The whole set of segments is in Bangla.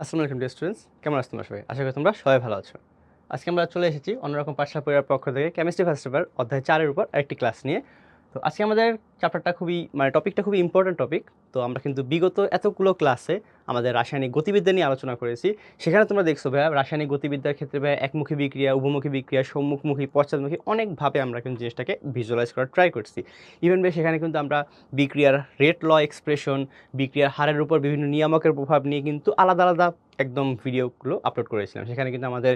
আসসালামু আলাইকুম ডিয়ার স্টুডেন্টস, কেমন আছো তোমরা সবাই? আশা করি তোমরা সবাই ভালো আছো। আজকে আমরা চলে এসেছি অন্যরকম পাঠশালা পরিবারের পক্ষ থেকে কেমিস্ট্রি ফার্স্ট পেপার অধ্যায় 4 এর উপর আরেকটি ক্লাস নিয়ে। তো আজকে আমাদের চ্যাপ্টারটা টপিকটা খুবই ইম্পর্টেন্ট টপিক। তো আমরা কিন্তু বিগত এতগুলো ক্লাসে আমাদের রাসায়নিক গতিবিদ্যা নিয়ে আলোচনা করেছি। সেখানে তোমরা দেখছো ভাইয়া রাসায়নিক গতিবিদ্যার ক্ষেত্রে ভাইয়া একমুখী বিক্রিয়া, উভমুখী বিক্রিয়া, সম্মুখমুখী, পশ্চাৎমুখী অনেকভাবে আমরা কিন্তু জিনিসটাকে ভিজুয়ালাইজ করার ট্রাই করছি। ইভেন ভাই সেখানে কিন্তু আমরা বিক্রিয়ার রেট ল এক্সপ্রেশন, বিক্রিয়ার হারের উপর বিভিন্ন নিয়ামকের প্রভাব নিয়ে কিন্তু আলাদা আলাদা একদম ভিডিওগুলো আপলোড করেছিলাম। সেখানে কিন্তু আমাদের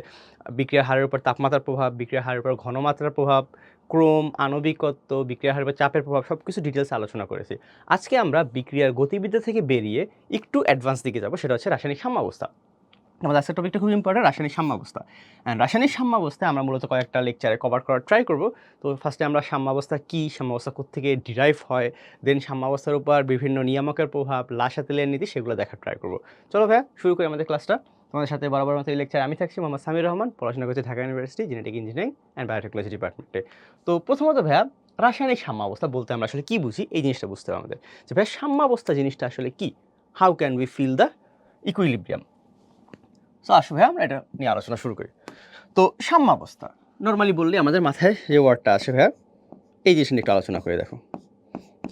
বিক্রিয়ার হারের উপর তাপমাত্রার প্রভাব, বিক্রিয়ার হারের উপর ঘনমাত্রার প্রভাব, ক্রোম, আণবিকত্ব, বিক্রিয়ার হারের উপর চাপের প্রভাব সব কিছু ডিটেলসে আলোচনা করেছি। আজকে আমরা বিক্রিয়ার গতিবিদ্যা থেকে বেরিয়ে একটু অ্যাডভান্স দিকে যাব, সেটা হচ্ছে রাসায়নিক সাম্যাবস্থা। আমাদের আজকের টপিকটা খুব ইম্পর্টেন্ট, রাসায়নিক সাম্যাবস্থা। অ্যান্ড রাসায়নিক সাম্যাবস্থায় আমরা মূলত কয়েকটা লেকচারে কভার করার ট্রাই করব। তো ফার্স্টে আমরা সাম্যাবস্থা কী, সাম্যাবস্থা কোত্থেকে ডিরাইভ হয়, দেন সাম্যাবস্থার উপর বিভিন্ন নিয়ামকের প্রভাব, লাসা তেলের নীতি, সেগুলো দেখার ট্রাই করব। চলো ভাইয়া শুরু করি আমাদের ক্লাসটা। তোমাদের সাথে বরাবর মতো এই লেকচারে আমি থাকছি, মোহাম্মদ সামির রহমান, পড়াশোনা করছি Dhaka university genetic engineering and biotechnology ডিপার্টমেন্টে। তো প্রথমত ভাইয়া রাসায়নিক সাম্যাবস্থা বলতে আমরা আসলে কী বুঝি, এই জিনিসটা বুঝতে হবে আমাদের, যে ভাইয়া সাম্যাবস্থা জিনিসটা আসলে কী। How can we feel the equilibrium. So আসো ভাইয়া আমরা এটা নিয়ে আলোচনা শুরু করি। তো সাম্যাবস্থা নর্মালি বললে আমাদের মাথায় যে ওয়ার্ডটা আসে ভাইয়া, এই জিনিসটা নিয়ে একটু আলোচনা করে দেখো।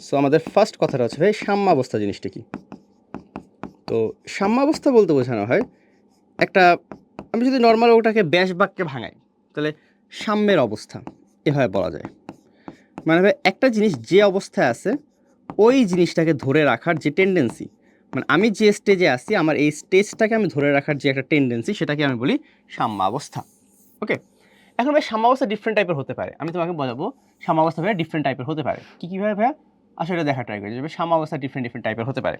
সো আমাদের ফার্স্ট কথাটা হচ্ছে ভাই সাম্যাবস্থা জিনিসটা কি। তো সাম্যাবস্থা বলতে বোঝানো হয় একটা, আমি যদি নর্মাল ওটাকে ব্যাস বাক্যে ভাঙাই তাহলে সাম্যের অবস্থা এভাবে বলা যায়। মানে ভাই একটা জিনিস যে অবস্থায় আছে ওই জিনিসটাকে ধরে রাখার যে টেন্ডেন্সি, মানে আমি যে স্টেজে আছি আমার এই স্টেজটাকে আমি ধরে রাখার যে একটা টেন্ডেন্সি, সেটাকে আমি বলি সাম্যাবস্থা। ওকে, এখন ভাই সাম্যাবস্থা ডিফারেন্ট টাইপের হতে পারে। আমি তোমাকে বোঝাবো সাম্যাবস্থা ভাইয়া ডিফারেন্ট টাইপের হতে পারে। কীভাবে ভাইয়া আসলে এটা দেখা ট্রাই করি যে সাম্যাবস্থা ডিফারেন্ট ডিফারেন্ট টাইপের হতে পারে।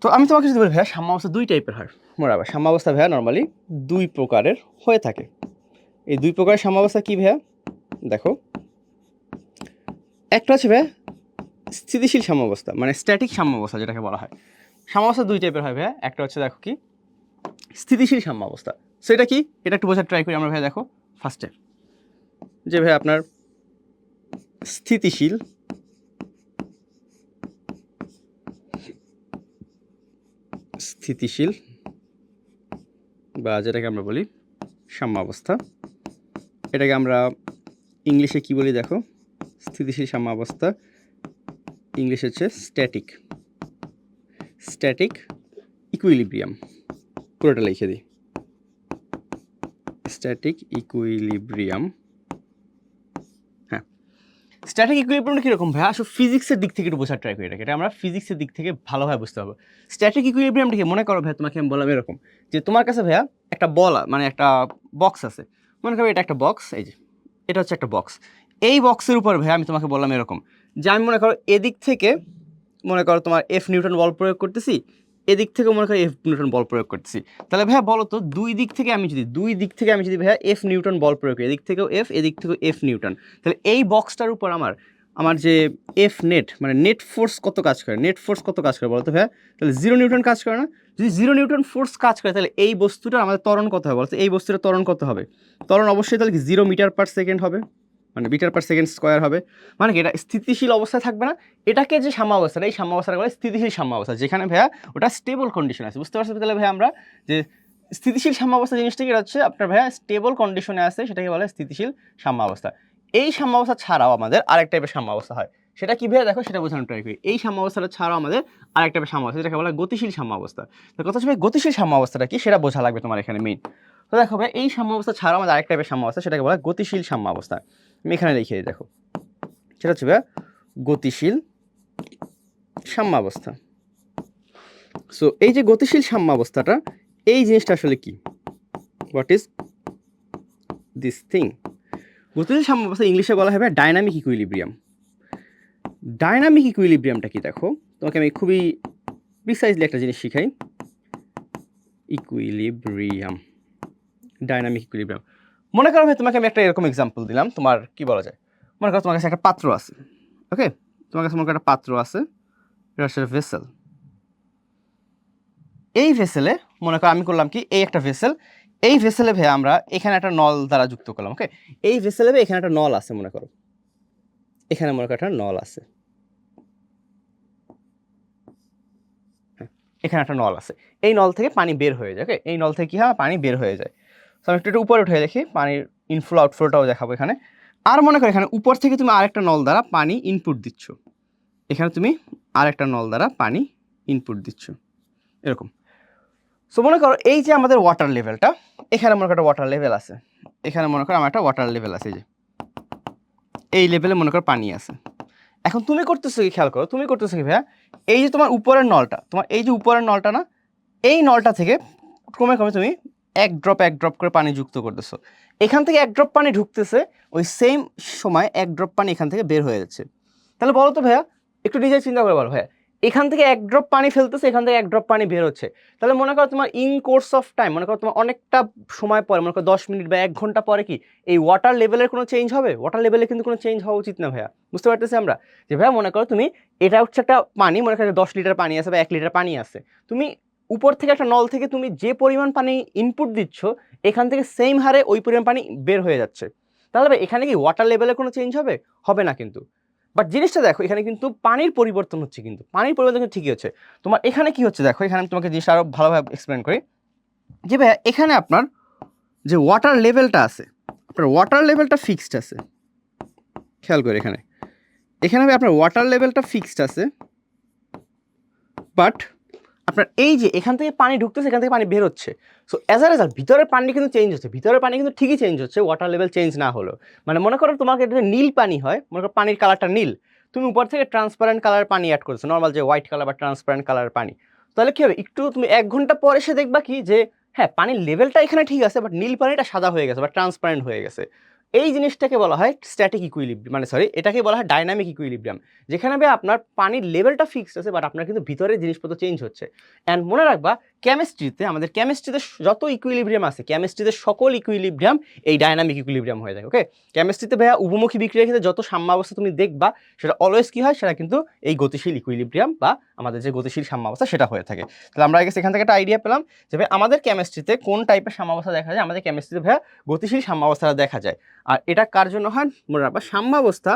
তো আমি তোমাকে যদি বলি ভাইয়া সাম্যাবস্থা দুই টাইপের হয়। বরাবর সাম্যাবস্থা ভাইয়া নর্মালি দুই প্রকারের হয়ে থাকে। এই দুই প্রকারের সাম্যাবস্থা কী ভাইয়া দেখো, একটা হচ্ছে ভাইয়া স্থিতিশীল সাম্যাবস্থা, মানে স্ট্যাটিক সাম্যাবস্থা যেটাকে বলা হয়। সাম্যাবস্থা দুই টাইপের হয় ভাইয়া, একটা হচ্ছে দেখো কি স্থিতিশীল সাম্যাবস্থা। সো এটা কি, এটা একটু বোঝার ট্রাই করি আমরা ভাইয়া। দেখো ফার্স্টে যে ভাইয়া আপনার স্থিতিশীল স্থিতিশীল বা যেটাকে আমরা বলি সাম্যাবস্থা, এটাকে আমরা ইংলিশে কি বলি দেখো, স্থিতিশীল সাম্যাবস্থা ইংলিশে হচ্ছে স্ট্যাটিক স্ট্যাটিক ইকুইলিব্রিয়াম। পুরোটা লিখে দিই, স্ট্যাটিক ইকুইলিব্রিয়াম। হ্যাঁ, স্ট্যাটিক ইকুইলিব্রিয়ামটা কীরকম ভাই, আসলে ফিজিক্সের দিক থেকে একটু বোঝার ট্রাই করি এটাকে, এটা আমরা ফিজিক্সের দিক থেকে ভালোভাবে বুঝতে পারবো। স্ট্যাটিক ইকুইলিব্রিয়ামটা কি, মনে করো ভাইয়া তোমাকে আমি বললাম এরকম যে তোমার কাছে ভাইয়া একটা বল, মানে একটা বক্স আছে, মনে করো এটা একটা বক্স, এই যে এটা হচ্ছে একটা বক্স। এই বক্সের উপর ভাইয়া আমি তোমাকে বললাম এরকম যে আমি মনে করো এদিক থেকে মনে করো তোমার এফ নিউটন বল প্রয়োগ করতেছি, এদিক থেকে মনে করো এফ নিউটন বল প্রয়োগ করতেছি। তাহলে ভাইয়া বলো তো দুই দিক থেকে আমি যদি ভাইয়া এফ নিউটন বল প্রয়োগ করি, এদিক থেকেও এফ, এদিক থেকেও এফ নিউটন, তাহলে এই বক্সটার উপর আমার যে এফ নেট, মানে নেট ফোর্স কত কাজ করে, বলো তো ভাইয়া? তাহলে 0 নিউটন কাজ করে না? যদি 0 নিউটন ফোর্স কাজ করে তাহলে এই বস্তুটা আমাদের ত্বরণ কত হবে বলতো? এই বস্তুটা ত্বরণ কত হবে? ত্বরণ অবশ্যই তাহলে কি 0 মিটার পার সেকেন্ড হবে, মানে মিটার পার সেকেন্ড স্কোয়ার হবে। মানে কি এটা স্থিতিশীল অবস্থায় থাকবে না। এটাকে যে সাম্যাবস্থা, এই সাম্যাবস্থাটা বলে স্থিতিশীল সাম্যাবস্থা, যেখানে ভাইয়া ওটা স্টেবল কন্ডিশন আছে। বুঝতে পারছো? তাহলে ভাইয়া আমরা যে স্থিতিশীল সাম্যাবস্থা জিনিসটা কি হচ্ছে আপনার ভাইয়া স্টেবল কন্ডিশনে আছে, সেটাকে বলে স্থিতিশীল সাম্যাবস্থা। এই সাম্যাবস্থা ছাড়াও আমাদের আরেক টাইপের সাম্যাবস্থা হয়। সেটা কি ভাইয়া দেখো, সেটা বোঝানোর ট্রাই করি। এই সাম্যাবস্থাটা ছাড়াও আমাদের আরেক টাইপের সাম্যাবস্থা, যেটাকে বলে গতিশীল সাম্যাবস্থা। তো কথা হচ্ছে ভাই গতিশীল সাম্যাবস্থাটা কি সেটা বোঝা লাগবে তোমার এখানে মেইন। তো দেখো ভাই এই সাম্যাবস্থা ছাড়াও আমাদের আরেক টাইপের সাম্যাবস্থা, সেটাকে বলা গতিশীল সাম্যাবস্থা। আমি এখানে লিখে দিই দেখো, সেটা হচ্ছে ভাইয়া গতিশীল সাম্যাবস্থা। সো এই যে গতিশীল সাম্যাবস্থাটা, এই জিনিসটা আসলে কি, হোয়াট ইজ দিস থিং? গতিশীল সাম্যাবস্থা ইংলিশে বলা হবে ডাইনামিক ইকুইলিব্রিয়াম। ডাইনামিক ইকুইলিব্রিয়ামটা কি দেখো, তোমাকে আমি খুবই প্রিসাইজলি একটা জিনিস শিখাই। Equilibrium, dynamic equilibrium. মনে করো ভাই তোমাকে আমি একটা এরকম এক্সাম্পল দিলাম, তোমার কি বলা যায়, মনে করো তোমার কাছে একটা পাত্র আছে। ওকে, তোমার কাছে মনে করো একটা পাত্র আছে, এটা হচ্ছে ভেসেল। এই ভেসেলে মনে করো আমি করলাম কি, এই একটা ভেসেল, এই ভেসেলে ভাই আমরা এখানে একটা নল দ্বারা যুক্ত করলাম। ওকে, এই ভেসেলে ভাই এখানে একটা নল আছে, মনে করো এখানে মনে করো একটা নল আছে। এখানে একটা নল আছে, এই নল থেকে পানি বের হয়ে যায়। ওকে, এই নল থেকে কী হয়, পানি বের হয়ে যায়। তো আমি একটু উপরে উঠে দেখি, পানির ইনফ্লো আউটফ্লোটাও দেখাবো এখানে। আর মনে করো এখানে উপর থেকে তুমি আরেকটা নল দ্বারা পানি ইনপুট দিচ্ছ, এখানে তুমি আরেকটা নল দ্বারা পানি ইনপুট দিচ্ছ, এরকম। সো মনে করো এই যে আমাদের ওয়াটার লেভেলটা, এখানে মনে করো একটা ওয়াটার লেভেল আছে, এখানে মনে করো আমার একটা ওয়াটার লেভেল আছে, এই যে এই লেভেলে মনে করো পানি আছে। এখন তুমি করতেছো কি, খেয়াল করো, তুমি করতেছো কি ভাইয়া, এই যে তোমার উপরের নলটা, তোমার এই যে উপরের নলটা না, এই নলটা থেকে ক্রমে ক্রমে তুমি এক ড্রপ করে পানি যুক্ত করতেছো। এখান থেকে এক ড্রপ পানি ঢুকতেছে, ওই সেম সময় এক ড্রপ পানি এখান থেকে বের হয়ে যাচ্ছে। তাহলে বলো তো ভাইয়া, একটু নিজে চিন্তা করে বলো ভাইয়া, এখান থেকে এক ড্রপ পানি ফেলতেছে, এখান থেকে এক ড্রপ পানি বের হচ্ছে, তাহলে মনে করো তোমার ইন কোর্স অফ টাইম, মনে করো তোমার অনেকটা সময় পরে, মনে করো 10 মিনিট বা 1 ঘন্টা পরে কি এই ওয়াটার লেভেলের কোনো চেঞ্জ হবে? ওয়াটার লেভেলে কিন্তু কোনো চেঞ্জ হওয়া উচিত না ভাইয়া। বুঝতে পারতেছি আমরা যে ভাইয়া, মনে করো তুমি, এটা হচ্ছে একটা পানি, মনে করো 10 লিটার পানি আছে বা 1 লিটার পানি আছে, তুমি উপর থেকে একটা নল থেকে তুমি যে পরিমাণ পানি ইনপুট দিচ্ছ, এখান থেকে সেম হারে ওই পরিমাণ পানি বের হয়ে যাচ্ছে। তাহলে ভাই এখানে কি ওয়াটার লেভেলে কোনো চেঞ্জ হবে? হবে না কিন্তু। বাট জিনিসটা দেখো, এখানে কিন্তু পানির পরিবর্তন হচ্ছে, কিন্তু পানির পরিবর্তন কিন্তু ঠিকই হচ্ছে। তোমার এখানে কি হচ্ছে দেখো, এখানে আমি তোমাকে জিনিসটা আরো ভালোভাবে এক্সপ্লেন করি যে ভাইয়া, এখানে আপনার যে ওয়াটার লেভেলটা আছে, আপনার ওয়াটার লেভেলটা ফিক্সড আছে, খেয়াল করে এখানে, এখানে আপনার ওয়াটার লেভেলটা ফিক্সড আছে, বাট আপনার এই যে এখান থেকে পানি ঢুকতেছে, এখান থেকে পানি বের হচ্ছে। সো অ্যাজ আ রেজাল্ট ভিতরের পানি কিন্তু চেঞ্জ হচ্ছে, ভিতরের পানি কিন্তু ঠিকই চেঞ্জ হচ্ছে, ওয়াটার লেভেল চেঞ্জ না হলেও। মানে মনে করো তোমাকে যদি নীল পানি হয়, মনে করো পানির কালারটা নীল, তুমি উপর থেকে ট্রান্সপারেন্ট কালার পানি অ্যাড করেছো, নর্মাল যে হোয়াইট কালার বা ট্রান্সপারেন্ট কালার পানি, তাহলে কি হবে, একটু তুমি 1 ঘন্টা পরে এসে দেখবা কি যে হ্যাঁ, পানির লেভেলটা এখানে ঠিক আছে, বাট নীল পানিটা সাদা হয়ে গেছে বা ট্রান্সপারেন্ট হয়ে গেছে। এই জিনিসটাকে বলা হয় স্ট্যাটিক ইকুইলিব্রিয়াম, মানে সরি, এটাকে বলা হয় ডাইনামিক ইকুইলিব্রিয়াম, যেখানে আপনার পানির লেভেলটা ফিক্সড আছে, বাট আপনার কিন্তু ভিতরের জিনিসপত্র চেঞ্জ হচ্ছে। অ্যান্ড মনে রাখবা, কেমিস্ট্রিতে, আমাদের কেমিস্ট্রিতে যত ইকুইলিব্রিয়াম আছে, কেমিস্ট্রিতে সকল ইকুইলিব্রিয়াম এই ডাইনামিক ইকুইলিব্রিয়াম হয়ে থাকে। ওকে, কেমিস্ট্রিতে ভাইয়া উভমুখী বিক্রিয়ার ক্ষেত্রে যত সাম্যাবস্থা তুমি দেখবা, সেটা অলওয়েজ কি হয়, সেটা কিন্তু এই গতিশীল ইকুইলিব্রিয়াম বা আমাদের যে গতিশীল সাম্যাবস্থা সেটা হয়ে থাকে। তাহলে আমরা আগে এখান থেকে একটা আইডিয়া পেলাম যে ভাই আমাদের কেমিস্ট্রিতে কোন টাইপের সাম্যাবস্থা দেখা যায়। আমাদের কেমিস্ট্রিতে ভাইয়া গতিশীল সাম্যাবস্থাটা দেখা যায়। আর এটা কার জন্য হয়, মনে রাখবা, সাম্যাবস্থা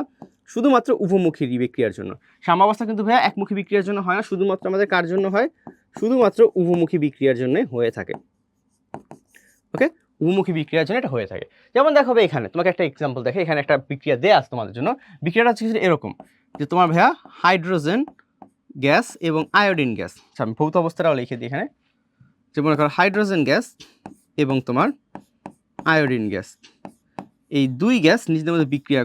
শুধুমাত্র উভমুখী বিক্রিয়ার জন্য। সাম্যাবস্থা কিন্তু ভাইয়া একমুখী বিক্রিয়ার জন্য হয় না, শুধুমাত্র আমাদের কার জন্য হয়, শুধুমাত্র উভমুখী বিক্রিয়ার জন্য হয়ে থাকে। ওকে, উভমুখী বিক্রিয়ার জন্য এটা হয়ে থাকে। যেমন দেখো ভাই, এখানে তোমাকে একটা এক্সাম্পল দেখে, এখানে একটা বিক্রিয়া দেয়া আছে তোমাদের জন্য। বিক্রিয়াটা হচ্ছে এরকম যে তোমার ভাইয়া হাইড্রোজেন গ্যাস এবং আয়োডিন গ্যাস, আমি ভৌত অবস্থাটাও লিখে দিই এখানে, যে মনে করো হাইড্রোজেন গ্যাস এবং তোমার আয়োডিন গ্যাস, এই দুই গ্যাস নিজেদের মধ্যে বিক্রিয়া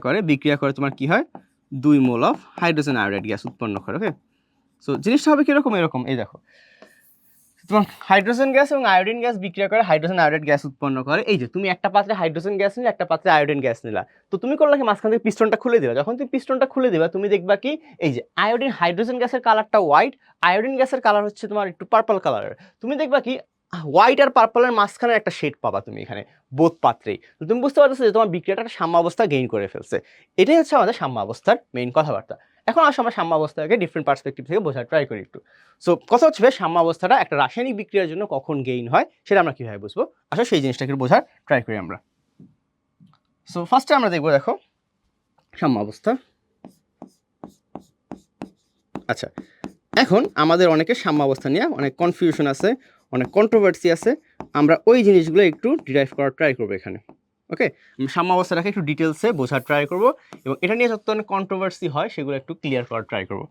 করে তোমার কি হয়, 2 mole of hydrogen iodide gas উৎপন্ন করে। ওকে, সো জিনিসটা হবে কিরকম, এরকম, এই দেখো, তোমার হাইড্রোজেন গ্যাস এবং আয়োডিন গ্যাস বিক্রিয়া করে হাইড্রোজেন আয়োডাইড গ্যাস উৎপন্ন করে। এই যে তুমি একটা পাত্রে হাইড্রোজেন গ্যাস নিলে, একটা পাত্রে আয়োডিন গ্যাস নিলা, তো তুমি করলে কি মাঝখান থেকে পিস্টনটা খুলে দিবা। যখন তুমি পিস্টনটা খুলে দিবা, তুমি দেখবা কি এই যে আয়োডিন, হাইড্রোজেন গ্যাসের কালারটা হোয়াইট, আয়োডিন গ্যাসের কালার হচ্ছে তোমার একটু পার্পল কালারের। তুমি দেখবা কি হোয়াইট আর পার্পলের মাঝখানে একটা শেড পাবা তুমি এখানে বোথ পাত্রেই। তো তুমি বুঝতে পারছো যে তোমার বিক্রিয়াটা একটা সাম্যাবস্থা গেইন করে ফেলছে। এটাই হচ্ছে আমাদের সাম্যাবস্থার মেইন কথাবার্তা। এখন আসলে আমরা সাম্যাবস্থাকে ডিফারেন্ট পার্সপেক্টিভ থেকে বোঝার ট্রাই করি একটু। সো কথা হচ্ছে সাম্যাবস্থাটা একটা রাসায়নিক বিক্রিয়ার জন্য কখন গেইন হয়, সেটা আমরা কীভাবে বুঝবো, আসলে সেই জিনিসটাকে বোঝার ট্রাই করি আমরা। সো ফার্স্টে আমরা দেখবো, দেখো সাম্যাবস্থা। আচ্ছা, এখন আমাদের অনেকের সাম্যাবস্থা নিয়ে অনেক কনফিউশন আছে, অনেক কন্ট্রোভার্সি আছে, আমরা ওই জিনিসগুলো একটু ডিরাইভ করার ট্রাই করবো এখানে। ওকে, সাম্যাবস্থাটাকে একটু ডিটেলসে বোঝার ট্রাই করবো এবং এটা নিয়ে যত অনেক কন্ট্রোভার্সি হয় সেগুলো একটু ক্লিয়ার করার ট্রাই করবো।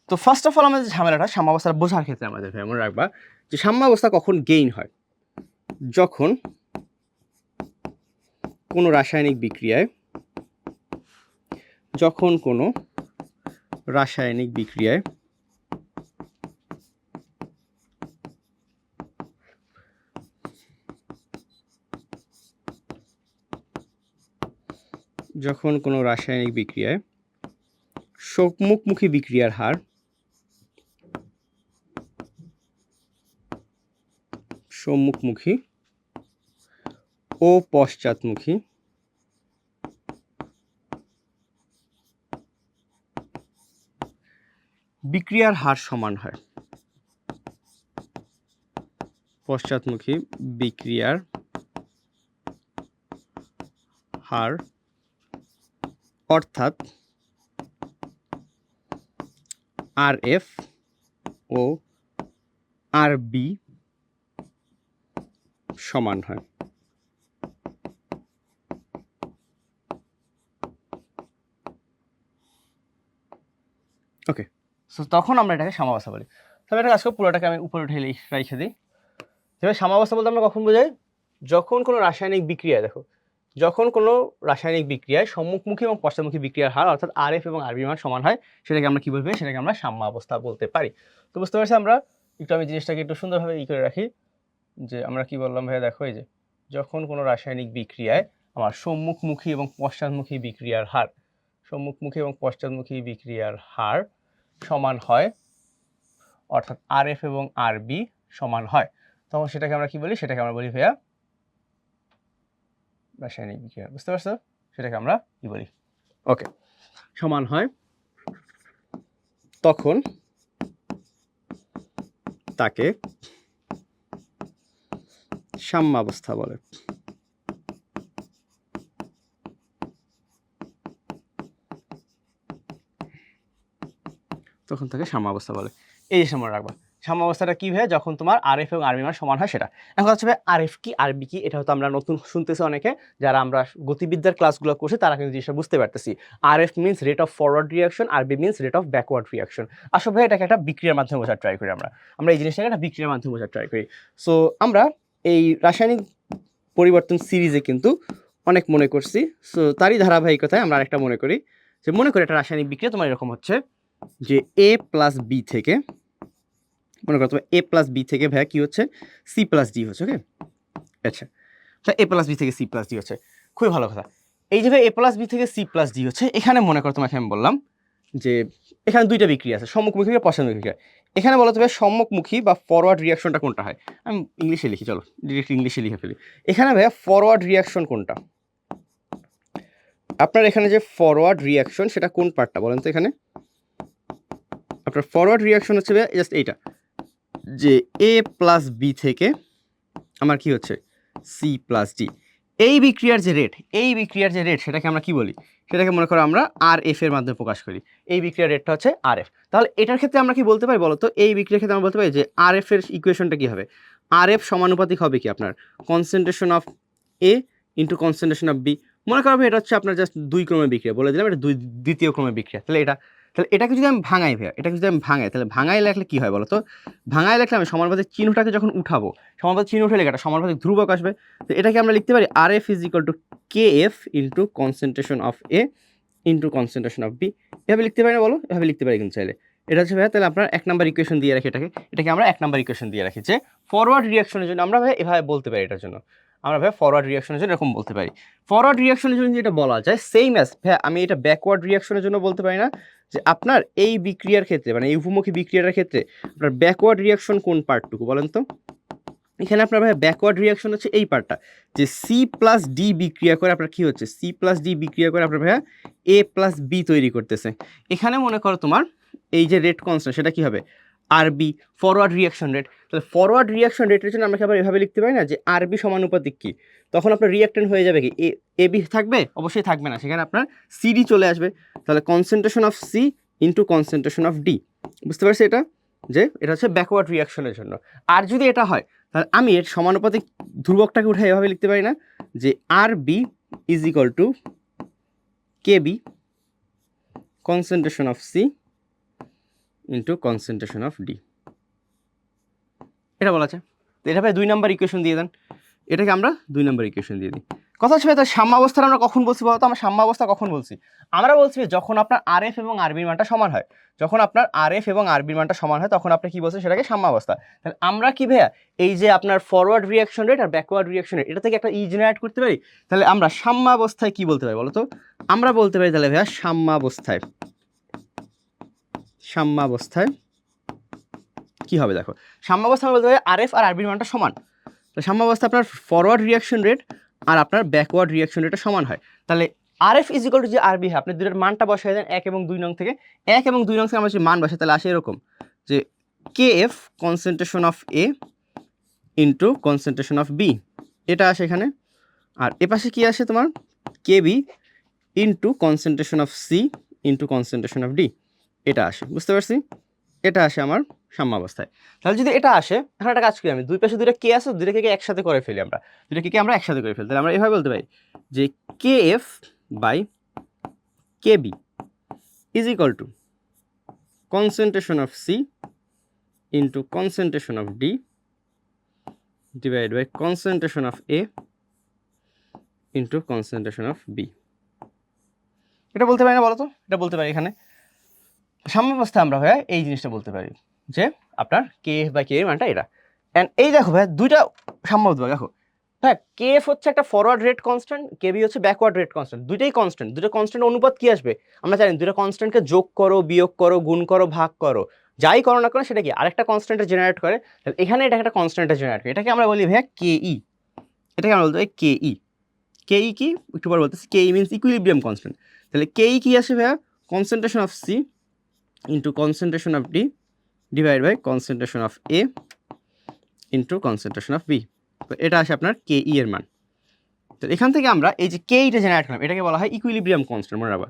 তো ফার্স্ট অফ অল আমাদের যে ঝামেলাটা সাম্যাবস্থা বোঝার ক্ষেত্রে আমাদের মনে রাখবা যে সাম্যাবস্থা কখন গেইন হয়, যখন কোনো রাসায়নিক বিক্রিয়ায়, সম্মুখমুখী বিক্রিয়ার হার সম্মুখমুখী ও পশ্চাৎমুখী বিক্রিয়ার হার সমান হয়। পশ্চাৎমুখী বিক্রিয়ার হার অর্থাৎ RF ও আর বি সমান হয়। ওকে, সো তখন আমরা এটাকে সাম্যাবস্থা বলি। তবে এটা আজকে পুরোটাকে আমি উপরে উঠে রেখে দিই। যেভাবে সাম্যাবস্থা বলতে আমরা কখন বোঝাই, যখন কোনো রাসায়নিক বিক্রিয়া, দেখো যখন কোনো রাসায়নিক বিক্রিয়ায় সম্মুখমুখী এবং পশ্চাৎমুখী বিক্রিয়ার হার অর্থাৎ আরএফ এবং আরবি মান সমান হয়, সেটাকে আমরা কি বলবো, সেটাকে আমরা সাম্যাবস্থা বলতে পারি। তো বুঝতে পারছি আমরা, একটু আমি জিনিসটাকে একটু সুন্দরভাবে করে রাখি, যে আমরা কি বললাম ভাইয়া, দেখো এই যে যখন কোনো রাসায়নিক বিক্রিয়ায় আমার সম্মুখমুখী এবং পশ্চাৎমুখী বিক্রিয়ার হার, সম্মুখমুখী এবং পশ্চাৎমুখী বিক্রিয়ার হার সমান হয়, অর্থাৎ আরএফ এবং আরবি সমান হয়, তখন সেটাকে আমরা কি বলি, সেটাকে আমরা বলি ভাইয়া রাসায়নিক বিক্রিয়া। বুঝতে পারছো, সেটাকে আমরা কি বলি, ওকে, সমান হয়, তখন তাকে সাম্যাবস্থা বলে। তখন তাকে সাম্যাবস্থা বলে। এই যে মনে রাখবা, সাম্যাবস্থাটা কি হয়, যখন তোমার আরএফ এবং আরবি মান সমান হয় সেটা। এখন হচ্ছে আরএফ কি আরবি কি, এটা হয়তো আমরা নতুন শুনতেছি অনেকে, যারা আমরা গতিবিদ্যার ক্লাসগুলো করছি তারা কিন্তু জিনিসটা বুঝতে পারতেছি। RF means rate of forward reaction, RB means rate of backward reaction. আসলে ভাই এটাকে একটা বিক্রিয়ার মাধ্যমে বোঝার ট্রাই করি, আমরা এই জিনিসটাকে একটা বিক্রিয়ার মাধ্যমে বোঝার ট্রাই করি। সো আমরা এই রাসায়নিক পরিবর্তন সিরিজে কিন্তু অনেক মনে করছি, সো তারই ধারাবাহিকতায় আমরা আরেকটা মনে করি, যে মনে করি একটা রাসায়নিক বিক্রিয়া তোমার এরকম হচ্ছে, যে এ প্লাস বি থেকে, মনে করো তোমার এ প্লাস বি থেকে ভাইয়া কি হচ্ছে, সি প্লাস ডি হচ্ছে। ওকে, আচ্ছা, এ প্লাস বি থেকে সি প্লাস ডি হচ্ছে, খুবই ভালো কথা। এই যে এ প্লাস বি থেকে সি প্লাস ডি হচ্ছে, এখানে মনে করো তোমাকে আমি বললাম যে এখানে দুইটা বিক্রিয়া আছে, সম্মুখমুখী বা পশ্চাৎমুখী বিক্রিয়া। এখানে বলো তবে সম্মুখমুখী বা ফরওয়ার্ড রিয়াকশনটা কোনটা হয়, আমি ইংলিশে লিখি, চলো ডিরেক্ট ইংলিশে লিখে ফেলি। এখানে ভাইয়া ফরওয়ার্ড রিয়াকশন কোনটা, আপনার এখানে যে ফরওয়ার্ড রিয়াকশন সেটা কোন পার্টটা বলেন তো, এখানে আপনার ফরওয়ার্ড রিয়াকশন হচ্ছে জাস্ট এইটা, যে এ প্লাস বি থেকে আমার কি হচ্ছে সি প্লাস ডি, এই বিক্রিয়ার যে রেট, এই বিক্রিয়ার যে রেট সেটাকে আমরা কি বলি, সেটাকে মনে করো আমরা আর এফ এর মাধ্যমে প্রকাশ করি। এই বিক্রিয়ার রেটটা হচ্ছে আর এফ। তাহলে এটার ক্ষেত্রে আমরা কি বলতে পারি বলো তো, এই বিক্রিয়ার ক্ষেত্রে আমরা বলতে পারি যে আর এফ এর ইকুয়েশনটা কি হবে, আর এফ সমানুপাতিক হবে কি আপনার concentration of A into concentration of B. মনে করো এটা হচ্ছে আপনার জাস্ট দুই ক্রমের বিক্রিয়া, বলে দিলাম এটা দ্বিতীয় ক্রমের বিক্রিয়া। তাহলে এটাকে যদি আমি ভাঙাই ভাইয়া, এটাকে যদি আমি ভাঙাই, তাহলে ভাঙাই লেখলে কি হয় বলো তো, ভাঙাই লেখলে আমি সমানুপাতিক চিহ্নটাকে যখন উঠাবো, সমানুপাতিক চিহ্ন উঠে লেখা একটা সমানুপাতিক ধ্রুবক আসবে। তো এটাকে আমরা লিখতে পারি R F is equal to K F into concentration of A into concentration of B. এভাবে লিখতে পারি না বলো, এভাবে লিখতে পারি কিন্তু চাইলে। এটা হচ্ছে ভাইয়া, তাহলে আপনার এক নাম্বার ইকুয়েশন দিয়ে রাখি, এটাকে আমরা এক নাম্বার ইকুয়েশন দিয়ে রাখি, যে ফরওয়ার্ড রিয়াকশনের জন্য আমরা ভাই এভাবে বলতে পারি, এটার জন্য আমরা ভাই ফরওয়ার্ড রিয়াকশনের জন্য এরকম বলতে পারি। ফরওয়ার্ড রিয়াকশনের জন্য যেটা বলা যায় সেম অ্যাজ ভাই, আমি এটা ব্যাকওয়ার্ড রিয়াকশনের জন্য বলতে পারি না, যে আপনার এই বিক্রিয়ার ক্ষেত্রে মানে এই উপমুখী বিক্রিয়ার ক্ষেত্রে আপনার ব্যাকওয়ার্ড রিয়াকশন কোন পার্টটুকু বলেন তো। এখানে আপনার ভাই ব্যাকওয়ার্ড রিয়াকশন হচ্ছে এই পার্টটা, যে সি প্লাস ডি বিক্রিয়া করে আপনার কি হচ্ছে, সি প্লাস ডি বিক্রিয়া করে আপনার ভাইয়া এ প্লাস বি তৈরি করতেছে। এখানে মনে করো তোমার এই যে রেট কনস্ট্যান্ট সেটা কি হবে, আরবি ফরওয়ার্ড রিয়াকশন রেট। তাহলে ফরওয়ার্ড রিয়াকশন রেটের জন্য আমরা আবার এভাবে লিখতে পারি না, যে আরবি সমানুপাতিক কি, তখন আপনার রিয়াক্টেন্ট হয়ে যাবে কি এ বি থাকবে, অবশ্যই থাকবে না, সেখানে আপনার সিডি চলে আসবে। তাহলে concentration of C into concentration of D. বুঝতে পারছি এটা, যে এটা হচ্ছে ব্যাকওয়ার্ড রিয়াকশনের জন্য। আর যদি এটা হয় তাহলে আমি এর সমানুপাতিক ধ্রুবকটাকে উঠে এভাবে লিখতে পারি না, যে R B is equal to K B concentration of C into concentration of D. এটা বলা আছে। তো এটা ভাই 2 নাম্বার ইকুয়েশন দিয়ে দেন, এটাকে আমরা 2 নাম্বার ইকুয়েশন দিয়ে দিই। কথা হচ্ছে তার সাম্যাবস্থার আমরা কখন বলছি বলতো, আমরা সাম্যাবস্থা কখন বলছি, আমরা বলছি যখন আপনার আর এফ এবং আরবির মানটা সমান হয়, যখন আপনার আর এফ এবং আরবির মানটা সমান হয় তখন আপনি কি বলছেন, সেটাকে সাম্যাবস্থা। তাহলে আমরা কি ভাইয়া এই যে আপনার ফরওয়ার্ড রিয়াকশন রেট আর ব্যাকওয়ার্ড রিয়াকশন রেট এটা থেকে একটা ই জেনারেট করতে পারি। তাহলে আমরা সাম্যাবস্থায় কি বলতে পারি বলো তো, আমরা বলতে পারি তাহলে ভাইয়া সাম্যাবস্থায় কি হবে, দেখো সাম্যাবস্থা বলতে পারি আর এফ আর আরবির মানটা সমান। তো সাম্যাবস্থা আপনার ফরওয়ার্ড রিয়াকশন রেট আর আপনার ব্যাকওয়ার্ড রিয়াকশন রেটটা সমান হয়। তাহলে আর এফ ইজ ইকুয়াল টু যে আরবি হয়, আপনি দুটোর মানটা বসাই দেন 1 এবং 2 নং থেকে, 1 এবং 2 নং থেকে আমরা যে মান বসাই তাহলে আসে এরকম, যে K F concentration of A into concentration of B, এটা আসে এখানে। আর এ পাশে কি আসে তোমার, K B into concentration of C into concentration of D, এটা আসে। বুঝতে পারছি। এটা আসে আমার সাম্যাবস্থায়। তাহলে যদি এটা আসে, এখন একটা কাজ করি আমি, দুই পাশে দুইটা কে আছে, দুইটা কে একসাথে করে ফেলি আমরা, দুইটা কে আমরা একসাথে করে ফেলি। তাহলে আমরা এভাবে বলতে পারি যে K F by K B is equal to concentration of C into concentration of D divided by concentration of A into concentration of B. এটা বলতে পারি না বলো তো? এটা বলতে পারি এখানে সাম্যাবস্থায় আমরা ভাইয়া এই জিনিসটা বলতে পারি যে আপনার কে এফ বাই কে এর মানটা এটা। অ্যান্ড এই দেখো ভাইয়া দুইটা সাম্যাবস্থা দেখো, হ্যাঁ কে এফ হচ্ছে একটা forward rate constant, K B হচ্ছে ব্যাকওয়ার্ড রেট কনস্ট্যান্ট, দুইটাই কনস্ট্যান্ট। দুটো কনস্ট্যান্ট অনুপাত কি আসবে আমরা জানি, দুটো কনস্ট্যান্টকে যোগ করো, বিয়োগ করো, গুণ করো, ভাগ করো, যাই করো না করো সেটা কি আরেকটা কনস্ট্যান্টে জেনারেট করে। তাহলে এখানে এটা একটা কনস্ট্যান্টে জেনারেট করে, এটাকে আমরা বলি ভাইয়া কে ই। এটাকে আমরা বলতে পারি কে ই। কে ই কি একটু পর বলতেছি। K E means equilibrium constant. তাহলে কে ই কি আসে ভাইয়া, concentration of C into concentration of D divide by concentration of A into concentration of B. তো এটা আসে আপনার কে ই এর মান। তো এখান থেকে আমরা এই যে কে ইটা জেনারেট করলাম, এটাকে বলা হয় ইকুইলিব্রিয়াম কনস্ট্যান্ট। মনে রাখবা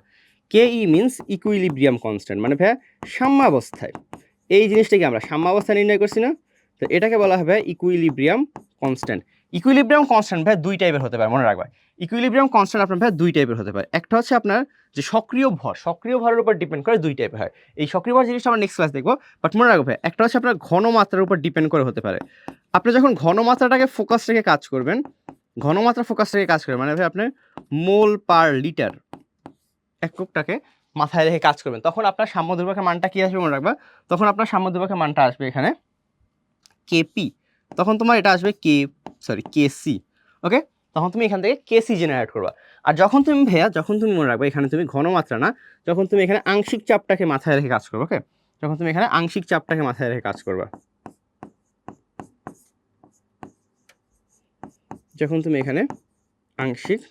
কে ই মিনস ইকুইলিব্রিয়াম কনস্ট্যান্ট, মানে ভাইয়া সাম্যাবস্থায় এই জিনিসটাকে আমরা সাম্যাবস্থা নির্ণয় করছি না, তো এটাকে বলা হবে ইকুইলিব্রিয়াম কনস্ট্যান্ট। ইকুইলিব্রিয়াম কনস্ট্যান্ট ভাই দুই টাইপের হতে পারে, মনে রাখবা ইকুইলিব্রিয়াম কনস্ট্যান্ট আপনার ভাই দুই টাইপের হতে পারে। একটা হচ্ছে আপনার যে সক্রিয় ভর, সক্রিয় ভরের উপর ডিপেন্ড করে দুই টাইপের হয়। এই সক্রিয় ভর জিনিসটা আমরা নেক্সট ক্লাস দেখবো, বাট মনে রাখবো ভাই একটা হচ্ছে আপনার ঘনমাত্রার উপর ডিপেন্ড করে হতে পারে। আপনি যখন ঘনমাত্রাটাকে ফোকাস রেখে কাজ করবেন, ঘনমাত্রা ফোকাস রেখে কাজ করবেন মানে ভাই আপনি মোল পার লিটার এককটাকে মাথায় রেখে কাজ করবেন, তখন আপনার সাম্য ধ্রুবকের মানটা কি আসবে মনে রাখবা, তখন আপনার সাম্য ধ্রুবকের মানটা আসবে এখানে কেপি, তখন তোমার এটা আসবে কেসি। ওকে, তখন তুমি এখান থেকে কেসি জেনারেট করবা। আর যখন তুমি ভাইয়া যখন তুমি মনে রাখবা এখানে তুমি ঘনমাত্রা না, যখন তুমি এখানে আংশিক চাপটাকে মাথায় রেখে কাজ করবে, ওকে, যখন তুমি এখানে আংশিক চাপটাকে মাথায় রেখে কাজ করবা, যখন তুমি এখানে আংশিক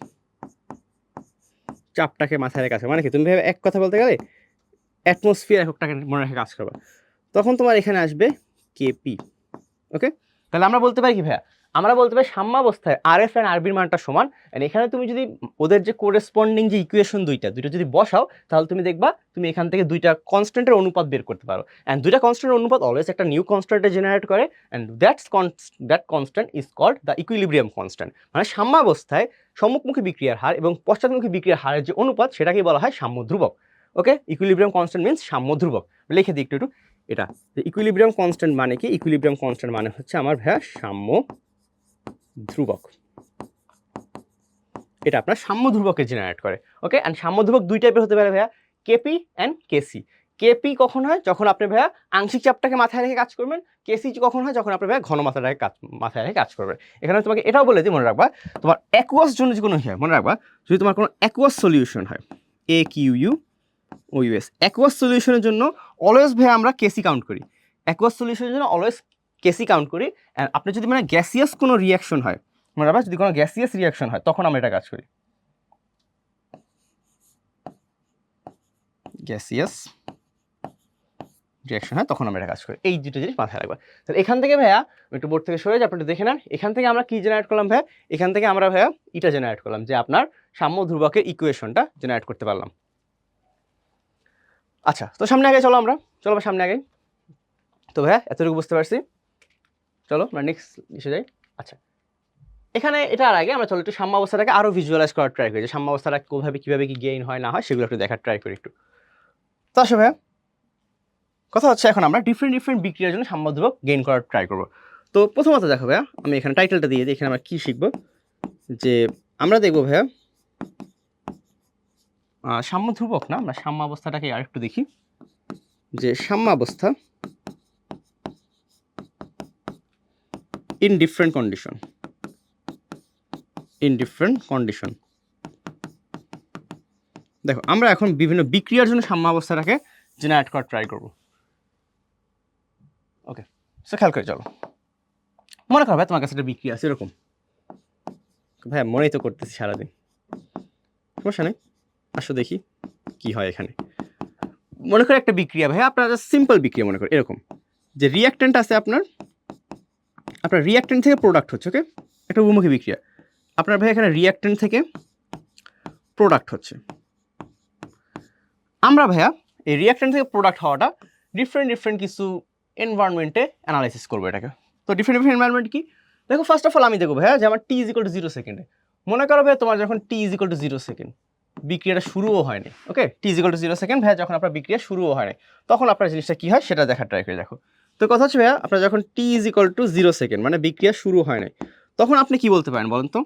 চাপটাকে মাথায় রেখে কাজ করবে, মানে কি তুমি ভাবে এক কথা বলতে গেলে অ্যাটমসফিয়ার এককটাকে মনে রেখে কাজ করবা, তখন তোমার এখানে আসবে কেপি। ওকে, তাহলে আমরা বলতে পারি কি ভাইয়া, আমরা বলতে পারি সাম্যাবস্থায় আর এফ অ্যান্ড আরবির মানটা সমান। এন্ড এখানে তুমি যদি ওদের যে কোরেসপন্ডিং যে ইকুয়েশন দুইটা যদি বসাও, তাহলে তুমি দেখবা তুমি এখান থেকে দুইটা কনস্ট্যান্টের অনুপাত বের করতে পারো। অ্যান্ড দুইটা কনস্ট্যান্টের অনুপাত অলওয়েজ একটা নিউ কনস্ট্যান্টে জেনারেট করে, and that constant is called the equilibrium constant. মানে সাম্যাবস্থায় সম্মুখমুখী বিক্রিয়ার হার এবং পশ্চাৎমুখী বিক্রিয়ার হারের যে অনুপাত সেটাকেই বলা হয় সাম্য ধ্রুবক। ওকে, ইকুইলিব্রিয়াম কনস্ট্যান্ট মিনস সাম্য ধ্রুবক। লিখে দিই একটু এটা, ইকুইলিব্রিয়াম কনস্ট্যান্ট মানে কি, ইকুইলিব্রিয়াম কনস্ট্যান্ট মানে হচ্ছে আমার ভাইয়া সাম্য ধ্রুবক। এটা আপনার সাম্য ধ্রুবকে জেনারেট করে। ওকে, অ্যান্ড সাম্য ধ্রুবক দুই টাইপের হতে পারে ভাইয়া, কেপি অ্যান্ড কেসি। কেপি কখন হয়, যখন আপনি ভাইয়া আংশিক চাপটাকে মাথায় রেখে কাজ করবেন। কেসি কখন হয়, যখন আপনি ভাইয়া ঘনমাত্রাটাকে মাথায় রেখে কাজ করবেন। এখানে তোমাকে এটাও বলে দিই, মনে রাখবা তোমার অ্যাকুয়াস জন্য যে কোনো হয়, মনে রাখবা যদি তোমার কোনো অ্যাকুয়াস সলিউশন হয়, AQU OUS, অ্যাকুয়াস সলিউশনের জন্য অলওয়েজ ভাইয়া আমরা কেসি কাউন্ট করি। অ্যাকুয়াস সলিউশনের জন্য অলওয়েজ কেসি কাউন্ট করি। অ্যান্ড আপনি যদি মানে গ্যাসিয়াস কোনো রিয়াকশন হয়, মনে রাখবা যদি কোনো গ্যাসিয়াস রিয়াকশন হয় তখন আমরা এটা কাজ করি, গ্যাসিয়াস রিয়াকশন হয় তখন আমরা এটা কাজ করি। এই দুটো জিনিস মাথায় রাখবা। তাহলে এখান থেকে ভাইয়া একটু বোর্ড থেকে সরে যাই, আপনি দেখে নেন এখান থেকে আমরা কি জেনারেট করলাম ভাইয়া, এখান থেকে আমরা ভাইয়া এটা জেনারেট করলাম যে আপনার সাম্য ধ্রুবকের ইকুয়েশনটা জেনারেট করতে পারলাম। আচ্ছা, তো সামনে আগে চলো চলো সামনে আগে। তো ভাইয়া এতটুকু বুঝতে পারছি, চলো আমরা নেক্সট এসে যাই। আচ্ছা, এখানে এটা আর আগে আমরা চলো একটু সাম্যাবস্থাটাকে আরও ভিজুয়ালাইজ করার ট্রাই করি, যে সাম্যাবস্থাটা কীভাবে কি গেইন হয় না হয় সেগুলো একটু দেখার ট্রাই করি একটু। তো আসো ভাইয়া, কথা হচ্ছে এখন আমরা ডিফারেন্ট বিক্রিয়ার জন্য সাম্য ধ্রুবক গেইন করার ট্রাই করব। তো প্রথমত দেখো ভাইয়া, আমি এখানে টাইটেলটা দিয়ে দিই, এখানে আমরা কী শিখবো, যে আমরা দেখবো ভাইয়া সাম্য ধ্রুবক না, আমরা সাম্যাবস্থাটাকে আরেকটু দেখি, যে সাম্যাবস্থা ইন ডিফারেন্ট কন্ডিশন। দেখো আমরা এখন বিভিন্ন বিক্রিয়ার জন্য সাম্যাবস্থাটাকে জেনারেট করার ট্রাই করব। ওকে, সো খেয়াল করে চলো, মনে করো ভাই তোমার কাছে একটা বিক্রিয়া আছে এরকম, ভাই মনেই তো করতেছি সারাদিন, সমস্যা নেই, আসো দেখি কি হয়। এখানে মনে করো একটা বিক্রিয়া ভাই, আপনার সিম্পল বিক্রিয়া মনে করো এরকম, যে রিঅ্যাক্ট্যান্ট আছে আপনার রিঅ্যাক্ট্যান্ট থেকে প্রোডাক্ট হচ্ছে, ওকে, একটা উভমুখী বিক্রিয়া, আপনার ভাই এখানে রিঅ্যাক্ট্যান্ট থেকে প্রোডাক্ট হচ্ছে। আমরা ভাইয়া এই রিঅ্যাক্ট্যান্ট থেকে প্রোডাক্ট হওয়াটা ডিফারেন্ট কিছু এনভায়রনমেন্টে অ্যানালাইসিস করবো এটাকে। তো ডিফারেন্ট এনভায়রনমেন্ট কি দেখো, ফার্স্ট অফ অল আমি দেখবো ভাইয়া যে আমার টি ইজ ইকুয়াল টু 0 সেকেন্ডে। মনে করো ভাইয়া তোমার যখন টি ইজ ইকুয়াল টু 0 সেকেন্ড, বিক্রিয়াটা শুরুও হয়নি, ওকে, টি ইজ ইকুয়াল টু 0 সেকেন্ড ভাইয়া, যখন আপনার বিক্রিয়া শুরুও হয়নি তখন আপনার জিনিসটা কী হয় সেটা দেখার ট্রাই করে দেখো। তো কথা হচ্ছে ভাইয়া, আপনার যখন টি ইজ ইকুয়াল টু 0 সেকেন্ড মানে বিক্রিয়া শুরু হয় নাই, তখন আপনি কি বলতে পারেন বলুন তো?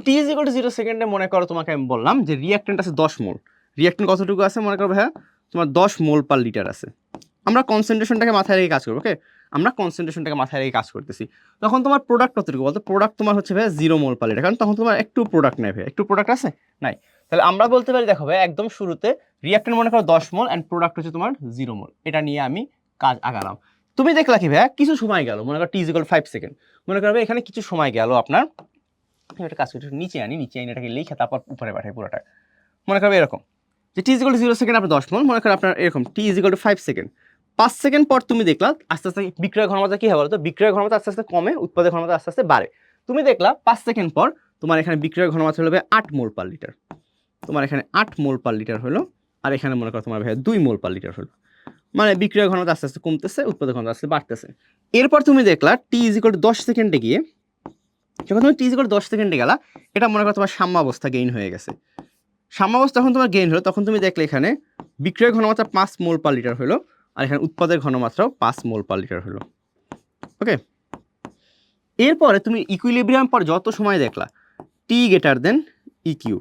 টি ইজ ইকুয়াল টু 0 সেকেন্ডে মনে করো তোমাকে আমি বললাম যে রিঅ্যাক্টেন্ট আছে 10 মোল। রিঅ্যাক্টেন্ট কতটুকু আছে মনে করো ভাইয়া, তোমার 10 মোল পার লিটার আছে। আমরা কনসেন্ট্রেশনটাকে মাথায় রেখে কাজ করবো, ওকে, আমরা কনসেন্ট্রেশনটাকে মাথায় রেখে কাজ করতেছি। তখন তোমার প্রোডাক্ট কতটুকু বলতো? প্রোডাক্ট তোমার হচ্ছে ভাইয়া 0 মোল পার লিটার, কারণ তখন তোমার একটু প্রোডাক্ট নেই ভাইয়া, একটু প্রোডাক্ট আছে নাই। তাহলে আমরা বলতে পারি দেখো ভাই, একদম শুরুতে রিঅ্যাক্টেন্ট মনে করো 10 মোল অ্যান্ড প্রোডাক্ট হচ্ছে তোমার 0 মোল, এটা নিয়ে আমি কাজ আগালাম। তুমি দেখলা কি ভাইয়া, কিছু সময় গেল, মনে করো টি ইজ ইকুয়াল 5 সেকেন্ড, মনে করো এখানে কিছু সময় গেল আপনার, একটা কাজ করছি নিচে আনি এটাকে লিখে তারপর উপরে পাঠাই পুরোটা। মনে করো এরকম যে T is equal to 0 second আপনার 10 মোল, মনে করো আপনার এরকম T is equal to 5 second. 5 second পর তুমি দেখলা আস্তে আস্তে বিক্রয় ঘনমাত্রা কী হয় বলো তো? বিক্রয় ঘনমাত্রা আস্তে আস্তে কমে, উৎপাদন ঘনমাত্রা আস্তে আস্তে বাড়ে। তুমি দেখলা 5 সেকেন্ড পর তোমার এখানে বিক্রয় ঘনমাত্রা হলো 8 মোল পার লিটার, তোমার এখানে 8 মোল পার লিটার হলো, আর এখানে মনে করো তোমার ভাই 2 মোল পার লিটার হলো, মানে বিক্রয় ঘনমাত্রা আস্তে আস্তে কমতেছে, উৎপাদন ঘনমাত্রা আস্তে বাড়তেছে। এরপর তুমি দেখলা টি ইজ ইকুয়াল টু 10 সেকেন্ডে গিয়ে, যখন তুমি টি ইজ ইকুয়াল টু 10 সেকেন্ডে গেলা, এটা মনে করো তোমার সাম্যাবস্থা গেইন হয়ে গেছে। সাম্যাবস্থা যখন তোমার গেইন হলো, তখন তুমি দেখলে এখানে বিক্রয় ঘনমাত্রা 5 মোল পার লিটার হলো, আর এখানে উৎপাদের ঘনমাত্রাও 5 মোল পার লিটার হলো, ওকে। এরপরে তুমি ইকুইলিব্রিয়াম পর যত সময় দেখলা টি গ্রেটার দেন ইকিউ,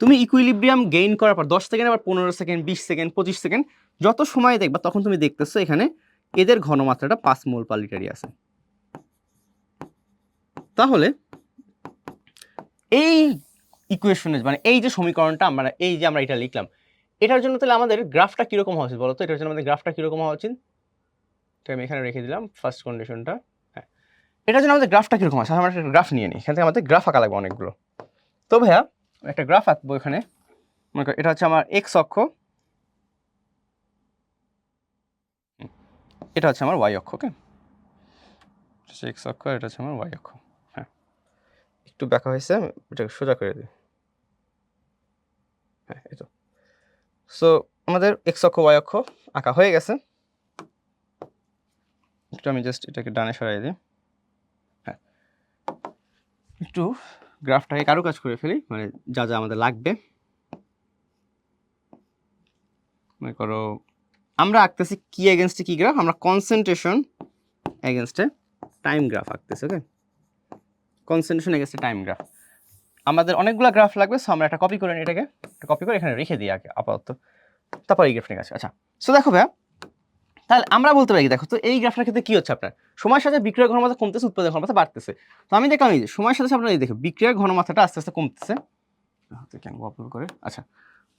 তুমি ইকুইলিব্রিয়াম গেইন করার পর 10 সেকেন্ড, আবার 15 সেকেন্ড, 20 সেকেন্ড, 25 সেকেন্ড, যত সময় দেখবা তখন তুমি দেখতেছো এখানে এদের ঘনমাত্রাটা 5 মোল পার লিটারই আছে। তাহলে এই ইকুয়েশনে মানে এই যে সমীকরণটা আমরা এটা লিখলাম, এটার জন্য তাহলে আমাদের গ্রাফটা কীরকম হওয়া উচিত বলো তো? এটার জন্য আমাদের গ্রাফটা কীরকম হওয়া উচিত? তো আমি এখানে রেখে দিলাম ফার্স্ট কন্ডিশনটা। হ্যাঁ, এটার জন্য আমাদের গ্রাফটা কীরকম আছে? আমরা একটা গ্রাফ নিয়ে নিই, এখান থেকে আমাদের গ্রাফ আঁকা লাগবে অনেকগুলো। তো ভাইয়া একটা গ্রাফ আঁকবো এখানে, মনে করো এটা হচ্ছে আমার এক্স অক্ষ, এটা হচ্ছে আমার ওয়াই অক্ষ, ওকে, এক্স অক্ষ, এটা হচ্ছে আমার ওয়াই অক্ষ। হ্যাঁ, একটু ব্যাখ্যা হয়েছে, এটাকে সোজা করে দিই। হ্যাঁ, এই তো। সো আমাদের এক্স অক্ষ ওয়াই অক্ষ আঁকা হয়ে গেছে। একটু আমি জাস্ট এটাকে ডানে সরাই দিই। হ্যাঁ, একটু গ্রাফটাকে কারুকাজ করে ফেলি, মানে যা যা আমাদের লাগবে। মনে করো আমরা আঁকতেছি কি এগেনস্টে কি গ্রাফ? আমরা কনসেন্ট্রেশন এগেনস্টে টাইম গ্রাফ আঁকতেছি, ওকে, কনসেন্ট্রেশন এগেনস্টে টাইম গ্রাফ। আমাদের অনেকগুলো গ্রাফ লাগবে, সো আমরা একটা কপি করে নিই, এটাকে একটা কপি করে এখানে রেখে দিই আগে আপাতত, তারপর এই গ্রাফটা আছে। আচ্ছা, সো দেখো ভাইয়া, তাহলে আমরা বলতে পারি দেখো তো এই গ্রাফটার ক্ষেত্রে কী হচ্ছে, আপনার সময়ের সাথে বিক্রয় ঘনমাত্রা কমতেছে, উৎপাদন ঘনমাত্রা বাড়তেছে। তো আমি দেখলাম এই যে সময়ের সাথে আপনার এই দেখো বিক্রয় ঘনমাত্রাটা আস্তে আস্তে কমতেছে, কেন অপল করে। আচ্ছা,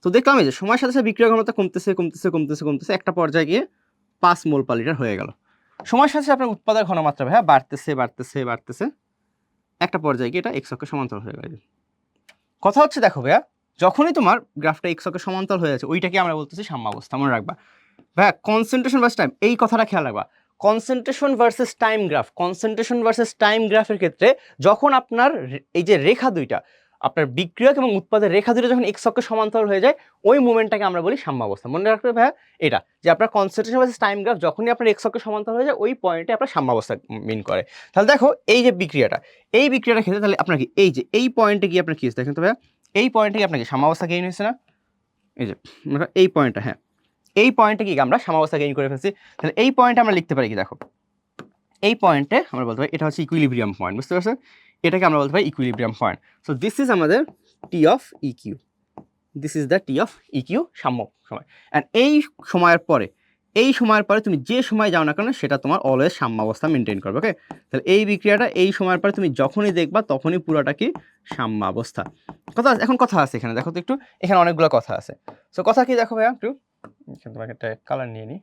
তো দেখলাম এই যে সময়ের সাথে সাথে বিক্রয় ঘনমাত্রা কমতেছে কমতেছে কমতেছে কমতেছে, একটা পর্যায়ে গিয়ে 5 মোল পার লিটার হয়ে গেল। সময়ের সাথে সাথে আপনার উৎপাদন ঘনমাত্রা ভাইয়া বাড়তেছে বাড়তেছে বাড়তেছে, একটা পর্যায়ে গিয়ে এটা এক্স অক্ষের সমান্তরাল হয়ে গেল। কথা হচ্ছে দেখো ভাইয়া, যখনই তোমার গ্রাফটা এক্স অক্ষের সমান্তরাল হয়ে যাচ্ছে, ওইটাকে আমরা বলতেছি সাম্যাবস্থা, মনে রাখবা ভাইয়া। কনসেন্ট্রেশন ভার্সেস টাইম, এই কথাটা খেয়াল রাখবা, concentration versus time graph, concentration versus time গ্রাফের ক্ষেত্রে যখন আপনার এই যে রেখা দুইটা, আপনার বিক্রিয়ক এবং উৎপাদের রেখা দুটো যখন এক্স অক্ষের সমান্তরাল হয়ে যায়, ওই মুভমেন্টটাকে আমরা বলি সাম্যাবস্থা। মনে রাখবে ভাইয়া এটা, যে আপনার কনসেন্ট্রেশন ভার্সেস টাইম গ্রাফ যখনই আপনার এক্স অক্ষের সমান্তরাল হয়ে যায়, ওই পয়েন্টে আপনার সাম্যাবস্থা মিন করে। তাহলে দেখো এই যে বিক্রিয়াটা, এই বিক্রিয়াটা ক্ষেত্রে তাহলে আপনার কি এই যে এই পয়েন্টে গিয়ে আপনার কি হচ্ছে দেখেন তো ভাইয়া, এই পয়েন্টে গিয়ে আপনার কি সাম্যাবস্থা গেইন হয়েছে না? এই যে এই পয়েন্টটা, হ্যাঁ, এই পয়েন্টে কি আমরা সাম্যাবস্থা গেইন করে ফেলছি। তাহলে এই পয়েন্টে আমরা লিখতে পারি কি দেখো, এই পয়েন্টে আমরা বলতে পারি এটা হচ্ছে ইকুইলিব্রিয়াম পয়েন্ট, বুঝতে পারছেন? এটাকে আমরা বলতে পারি equilibrium point. So this is আমাদের T of EQ, this is the T of EQ, সাম্য সময়। অ্যান্ড এই সময়ের পরে তুমি যে সময় যাও না কেন সেটা তোমার অলওয়েজ সাম্যাবস্থা মেনটেন করবে, ওকে। তাহলে এই বিক্রিয়াটা এই সময়ের পরে তুমি যখনই দেখবা তখনই পুরোটা কি সাম্যাবস্থা। এখন কথা আছে এখানে, দেখো তো একটু, এখানে অনেকগুলো কথা আছে। সো কথা কি দেখো ভাইয়া, একটু তোমাকে একটা কালার নিয়ে নিই,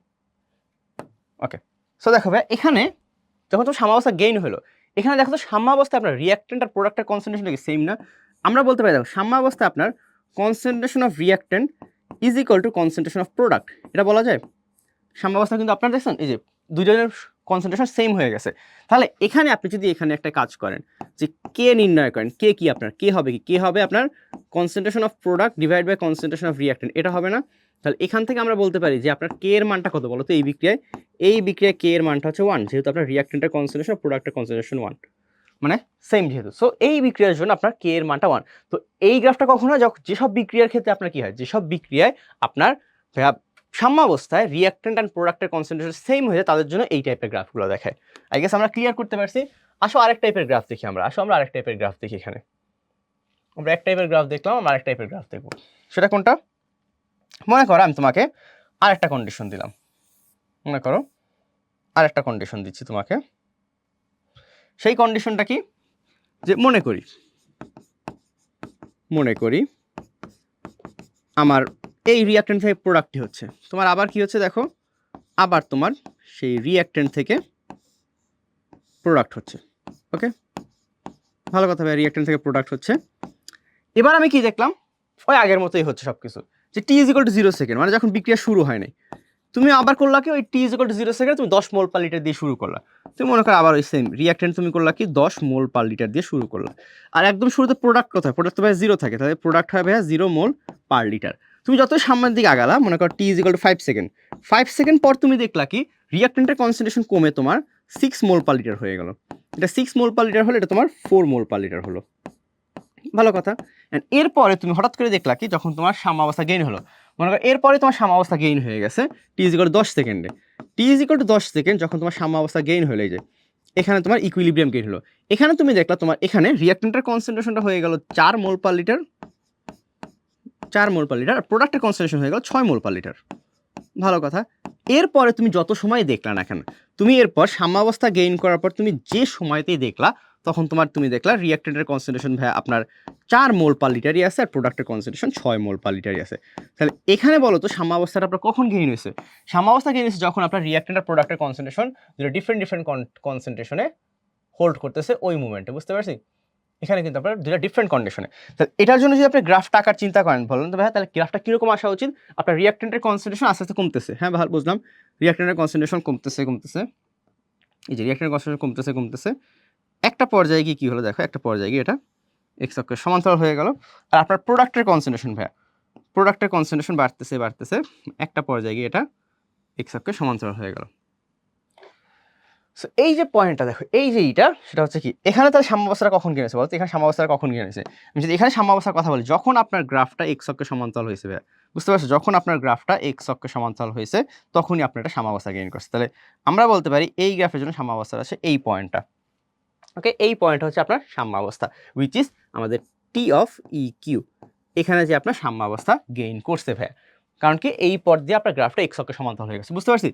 ওকে। সো দেখো ভাই, এখানে যখন তো সাম্যাবস্থা গেইন হলো, এখানে দেখো তো সাম্যাবস্থা আপনার রিঅ্যাক্টেন্ট আর প্রোডাক্টের কনসেন্ট্রেশন কি সেম না? আমরা বলতে পারি দেখো সাম্যাবস্থা আপনার concentration of reactant is equal to concentration of product, এটা বলা যায়। সাম্যাবস্থা কিন্তু আপনার দেখছেন এই যে দুইজনের কনসেন্ট্রেশন সেম হয়ে গেছে। তাহলে এখানে আপনি যদি এখানে একটা কাজ করেন যে কে নির্ণয় করেন, কে কি আপনার, কে হবে কি, কে হবে আপনার concentration of product divide by concentration of reactant, এটা হবে না? তাহলে এখান থেকে আমরা বলতে পারি যে আপনার কে এর মানটা কত বলো তো? এই বিক্রিয়ায় কে এর মানটা হচ্ছে 1, যেহেতু আপনার রিঅ্যাক্টেন্টের কনসেন্ট্রেশন প্রোডাক্টের কনসেন্ট্রেশন 1, মানে সেম যেহেতু। সো এই বিক্রিয়ার জন্য আপনার কে এর মানটা 1। তো এই গ্রাফটা কখন হয়? যেসব বিক্রিয়ার ক্ষেত্রে আপনার কি হয়, যেসব বিক্রিয়ায় আপনার সাম্যাবস্থায় রিঅ্যাক্টেন্ট অ্যান্ড প্রোডাক্টের কনসেন্ট্রেশন সেম হয়ে যায়, তাদের জন্য এই টাইপের গ্রাফগুলো দেখায়। আই গেস আমরা ক্লিয়ার করতে পারছি। আসো আরেক টাইপের গ্রাফ দেখি আমরা, আমরা আরেক টাইপের গ্রাফ দেখি। এখানে আমরা এক টাইপের গ্রাফ দেখলাম, আমরা আরেক টাইপের গ্রাফ দেখবো। সেটা কোনটা? মনে করো আমি তোমাকে আরেকটা কন্ডিশন দিলাম, মনে করো আরেকটা কন্ডিশন দিচ্ছি তোমাকে। সেই কন্ডিশনটা কি? যে মনে করি আমার এই রিঅ্যাক্টেন্ট থেকে প্রোডাক্টই হচ্ছে তোমার, আবার কি হচ্ছে দেখো, আবার তোমার সেই রিঅ্যাক্টেন্ট থেকে প্রোডাক্ট হচ্ছে। ওকে, ভালো কথা ভাই, রিঅ্যাক্টেন্ট থেকে প্রোডাক্ট হচ্ছে। এবার আমি কি দেখলাম, ওই আগের মতোই হচ্ছে সব কিছু, যে T is equal to 0 second, মানে যখন বিক্রিয়া শুরু হয় নাই, তুমি আবার করলা কি, ওই টি ইজ ইকুয়াল টু 0 সেকেন্ড তুমি 10 মোল পার লিটার দিয়ে শুরু করলা। তুমি মনে করো আবার ওই সেম রিঅ্যাক্টেন্ট তুমি করলা কি 10 মোল পার লিটার দিয়ে শুরু করলা। আর একদম শুরুতে প্রোডাক্ট কোথায়? প্রোডাক্ট তো ভাই 0 থাকে, তাহলে প্রোডাক্ট হয় ভাইয়া 0 মোল পার লিটার। তুমি যতই সামনের দিকে আগালা, মনে করো T is equal to 5 second, 5 second পর তুমি দেখলা কি রিঅ্যাক্টেন্টের কনসেন্ট্রেশন কমে তোমার 6 মোল পার লিটার হয়ে গেল। এটা 6 মোল পার লিটার হলে এটা তোমার 4 মোল পার লিটার হলো। ভালো কথা। এরপরে তুমি হঠাৎ করে দেখলা কি যখন তোমার সাম্যাবস্থা গেইন হলো, মনে করো এরপরে তোমার সাম্যাবস্থা গেইন হয়ে গেছে টি ইজ ইকুয়াল টু 10 সেকেন্ডে। টি ইজ ইকুয়াল টু 10 সেকেন্ড যখন তোমার সাম্যাবস্থা গেইন হলে যে এখানে তোমার ইকুইলিব্রিয়াম গেইন হলো, এখানে তুমি দেখলা তোমার এখানে রিঅ্যাক্টেন্টের কনসেন্ট্রেশনটা হয়ে গেল 4 মোল পার লিটার, 4 মোল পার লিটার, আর প্রোডাক্টের কনসেন্ট্রেশন হয়ে গেল 6 মোল পার লিটার। ভালো কথা। এরপরে তুমি যত সময় দেখলা না কেন, তুমি এরপর সাম্যাবস্থা গেইন করার পর তুমি যে সময়তেই দেখলা, তখন তুমি দেখলা রিঅ্যাক্টেন্টের কনসেন্ট্রেশন ভাই আপনার 4 মোল পার লিটারই আছে, আর প্রোডাক্টের কনসেন্ট্রেশন 6 মোল পার লিটারই আছে। তাহলে এখানে বলো তো সাম্যাবস্থাটা আপনার কখন গেইন হয়েছে? সাম্যাবস্থা গেইন হয়েছে যখন আপনার রিঅ্যাক্টেন্ট আর প্রোডাক্টের কনসেন্ট্রেশন যেটা ডিফারেন্ট কনসেন্ট্রেশনে হোল্ড করতেছে ওই মুভমেন্টে, বুঝতে পারছি? এখানে কিন্তু আপনার দুটো ডিফারেন্ট কন্ডিশনে। তাহলে এটার জন্য যদি আপনি গ্রাফটা আঁকার চিন্তা করেন, বলেন তো ভাই তাহলে গ্রাফটা কীরকম আসা উচিত? আপনার রিঅ্যাক্টেন্টের কনসেন্ট্রেশন আস্তে আস্তে কমতেছে, হ্যাঁ ভালো বুঝলাম, রিঅ্যাক্টেন্টের কনসেন্ট্রেশন কমতেছে, এই যে রিঅ্যাক্টেন্টের কনসেন্ট্রেশন কমতেছে, একটা পর্যায়ে গিয়ে কী হলো দেখো, একটা পর্যায়ে গিয়ে এটা এক্স অক্ষের সমান্তরাল হয়ে গেল। আর আপনার প্রোডাক্টের কনসেন্ট্রেশন ভাইয়া, প্রোডাক্টের কনসেন্ট্রেশন বাড়তেছে, একটা পর্যায়ে গিয়ে এটা এক্স অক্ষের সমান্তরাল হয়ে গেল। সো এই যে পয়েন্টটা দেখো, এই যে এইটা, সেটা হচ্ছে কি এখানে তার সাম্যাবস্থাটা কখন গিয়েছে বলতো? এখানে সাম্যাবস্থাটা কখন গিয়েছে? আমি যদি এখানে সাম্যাবস্থার কথা বলি, যখন আপনার গ্রাফটা এক্স অক্ষের সমান্তরাল হয়েছে ভাইয়া, বুঝতে পারছো? যখন আপনার গ্রাফটা এক্স অক্ষের সমান্তরাল হয়েছে তখনই আপনার এটা সাম্যাবস্থা গেইন করছে। তাহলে আমরা বলতে পারি এই গ্রাফের জন্য সাম্যাবস্থা আছে এই পয়েন্টটা। ওকে, এই পয়েন্ট হচ্ছে আপনার সাম্যাবস্থা, উইচ ইজ আমাদের টি অফ ই কিউ। এখানে যে আপনার সাম্যাবস্থা গেইন করছে ভাইয়া, কারণ কি এই পথ দিয়ে আপনার গ্রাফটা এক্স অক্ষের সমান্তরাল হয়ে গেছে, বুঝতে পারছি?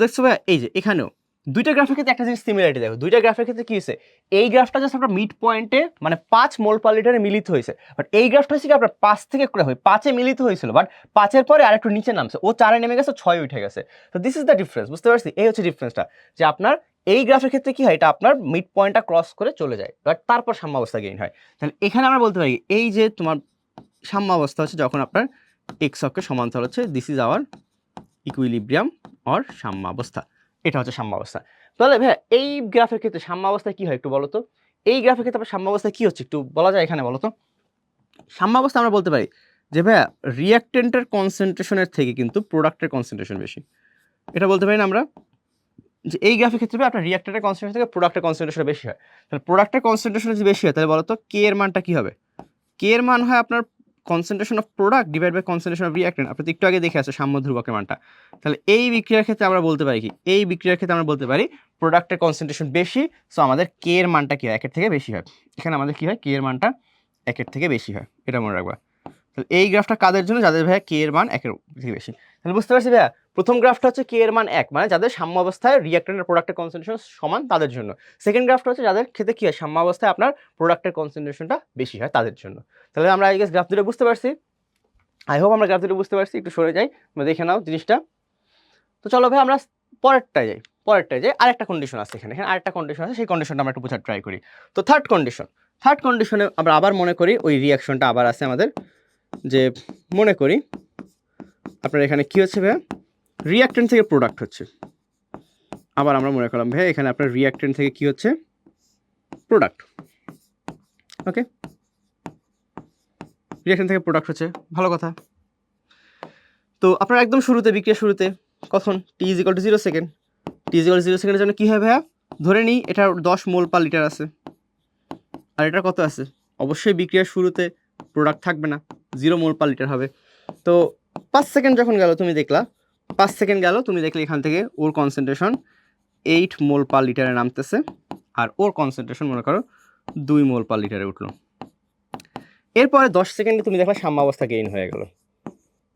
দেখছো ভাইয়া, এই যে এখানেও দুইটা গ্রাফের ক্ষেত্রে একটা জিনিস সিমিলারিটি দেখো, দুইটা গ্রাফের ক্ষেত্রে কি হয়েছে, এই গ্রাফটা জাস্ট আপনার মিড পয়েন্টে মানে 5 মোল পার লিটারে মিলিত হয়েছে, বাট এই গ্রাফটা হচ্ছে কি আপনার 5 থেকে করে হয় 5-এ মিলিত হয়েছিল, বাট 5-এর পরে আরেকটু নিচে নামছে, ও 4-এ নেমে গেছে, 6 উঠে গেছে। তো দিস ইজ দ্য ডিফারেন্স, বুঝতে পারছি? এই হচ্ছে ডিফারেন্সটা, যে আপনার এই গ্রাফের ক্ষেত্রে কি হয়, এটা আপনার মিড পয়েন্টটা ক্রস করে চলে যায়, বাট তারপর সাম্যাবস্থা গেইন হয়। তাহলে এখানে আমরা বলতে পারি এই যে তোমার সাম্যাবস্থা হচ্ছে যখন আপনার এক্স অক্ষের সমান্তরাল হচ্ছে, this is our equilibrium or সাম্যাবস্থা, এটা হচ্ছে সাম্যাবস্থা। তাহলে ভাইয়া এই গ্রাফের ক্ষেত্রে সাম্যাবস্থায় কি হয় একটু বলো তো? এই গ্রাফের ক্ষেত্রে আপনার সাম্যাবস্থায় কি হচ্ছে একটু বলা যায় এখানে, বলো তো? সাম্যাবস্থা আমরা বলতে পারি যে ভাইয়া রিঅ্যাক্টেন্টের কনসেন্ট্রেশনের থেকে কিন্তু প্রোডাক্টের কনসেন্ট্রেশন বেশি, এটা বলতে পারি না আমরা? যে এই গ্রাফের ক্ষেত্রে আপনার রিঅ্যাক্টেন্টের কনসেন্ট্রেশন থেকে প্রোডাক্টের কনসেন্ট্রেশন বেশি হয়। তাহলে প্রোডাক্টের কনসেন্ট্রেশন যদি বেশি হয়, তাহলে বলো তো কে এর মানটা কি হবে? কে এর মান হয় আপনার concentration of product divide by concentration of reactant. আপনি তো একটু আগে দেখে আসো সাম্য ধ্রুবকের মানটা। তাহলে এই বিক্রিয়ার ক্ষেত্রে আমরা বলতে পারি কি, এই বিক্রিয়ার ক্ষেত্রে আমরা বলতে পারি প্রোডাক্টের কনসেন্ট্রেশন বেশি, সো আমাদের কে এর মানটা কি হয়, 1-এর থেকে বেশি হয়। এখানে আমাদের কি হয়, কে এর মানটা 1-এর থেকে বেশি হয়, এটা মনে রাখবা। তাহলে এই গ্রাফটা কাদের জন্য? যাদের ভাইয়া কে এর মান 1-এর থেকে বেশি। তাহলে বুঝতে পারছি ভাইয়া, প্রথম গ্রাফটা হচ্ছে কে এর মান 1, মানে যাদের সাম্যাবস্থায় রিঅ্যাক্টেন্ট আর প্রোডাক্টের কনসেন্ট্রেশন সমান তাদের জন্য। সেকেন্ড গ্রাফটা হচ্ছে যাদের ক্ষেত্রে কি হয়, সাম্যাবস্থায় আপনার প্রোডাক্টের কনসেন্ট্রেশনটা বেশি হয় তাদের জন্য। তাহলে আমরা আই গেস গ্রাফ দুটো বুঝতে পারছি। আই হোপ আমরা গ্রাফ দুটো বুঝতে পারছি। একটু সরে যাই, আমরা দেখে নাও জিনিসটা। তো চলো ভাই আমরা পরেরটায় যাই। আরেকটা কন্ডিশন আছে এখানে আরেকটা কন্ডিশন আছে, সেই কন্ডিশনটা আমরা একটু বোঝার ট্রাই করি। তো থার্ড কন্ডিশনে আমরা আবার মনে করি ওই রিঅ্যাকশনটা আবার আছে আমাদের, যে মনে করি আপনার এখানে কি হচ্ছে ভাইয়া, রিঅ্যাক্টেন্ট থেকে প্রোডাক্ট হচ্ছে, আবার আমরা মনে করলাম ভাই এখানে আপনার রিঅ্যাক্ট্যান্ট থেকে কি হচ্ছে, প্রোডাক্ট। ওকে, রিঅ্যাকশন থেকে প্রোডাক্ট হচ্ছে, ভালো কথা। তো আপনার একদম শুরুতে, বিক্রিয়ার শুরুতে কখন T is equal to 0 second, T is equal to 0 সেকেন্ডের জন্য কী হয় ভাইয়া, ধরে নিই এটা 10 মোল পার লিটার আছে, আর এটা কত আছে, অবশ্যই বিক্রিয়ার শুরুতে প্রোডাক্ট থাকবে না, 0 মোল পার লিটার হবে। তো 5 সেকেন্ড যখন গেল তুমি দেখলা, 5 সেকেন্ড গেল তুমি দেখলে এখান থেকে ওর কনসেন্ট্রেশন 8 মোল পার লিটারে নামতেছে, আর ওর কনসেন্ট্রেশন মনে করো 2 মোল পার লিটারে উঠলো। এরপরে 10 সেকেন্ডে তুমি দেখলা সাম্যাবস্থা গেইন হয়ে গেল,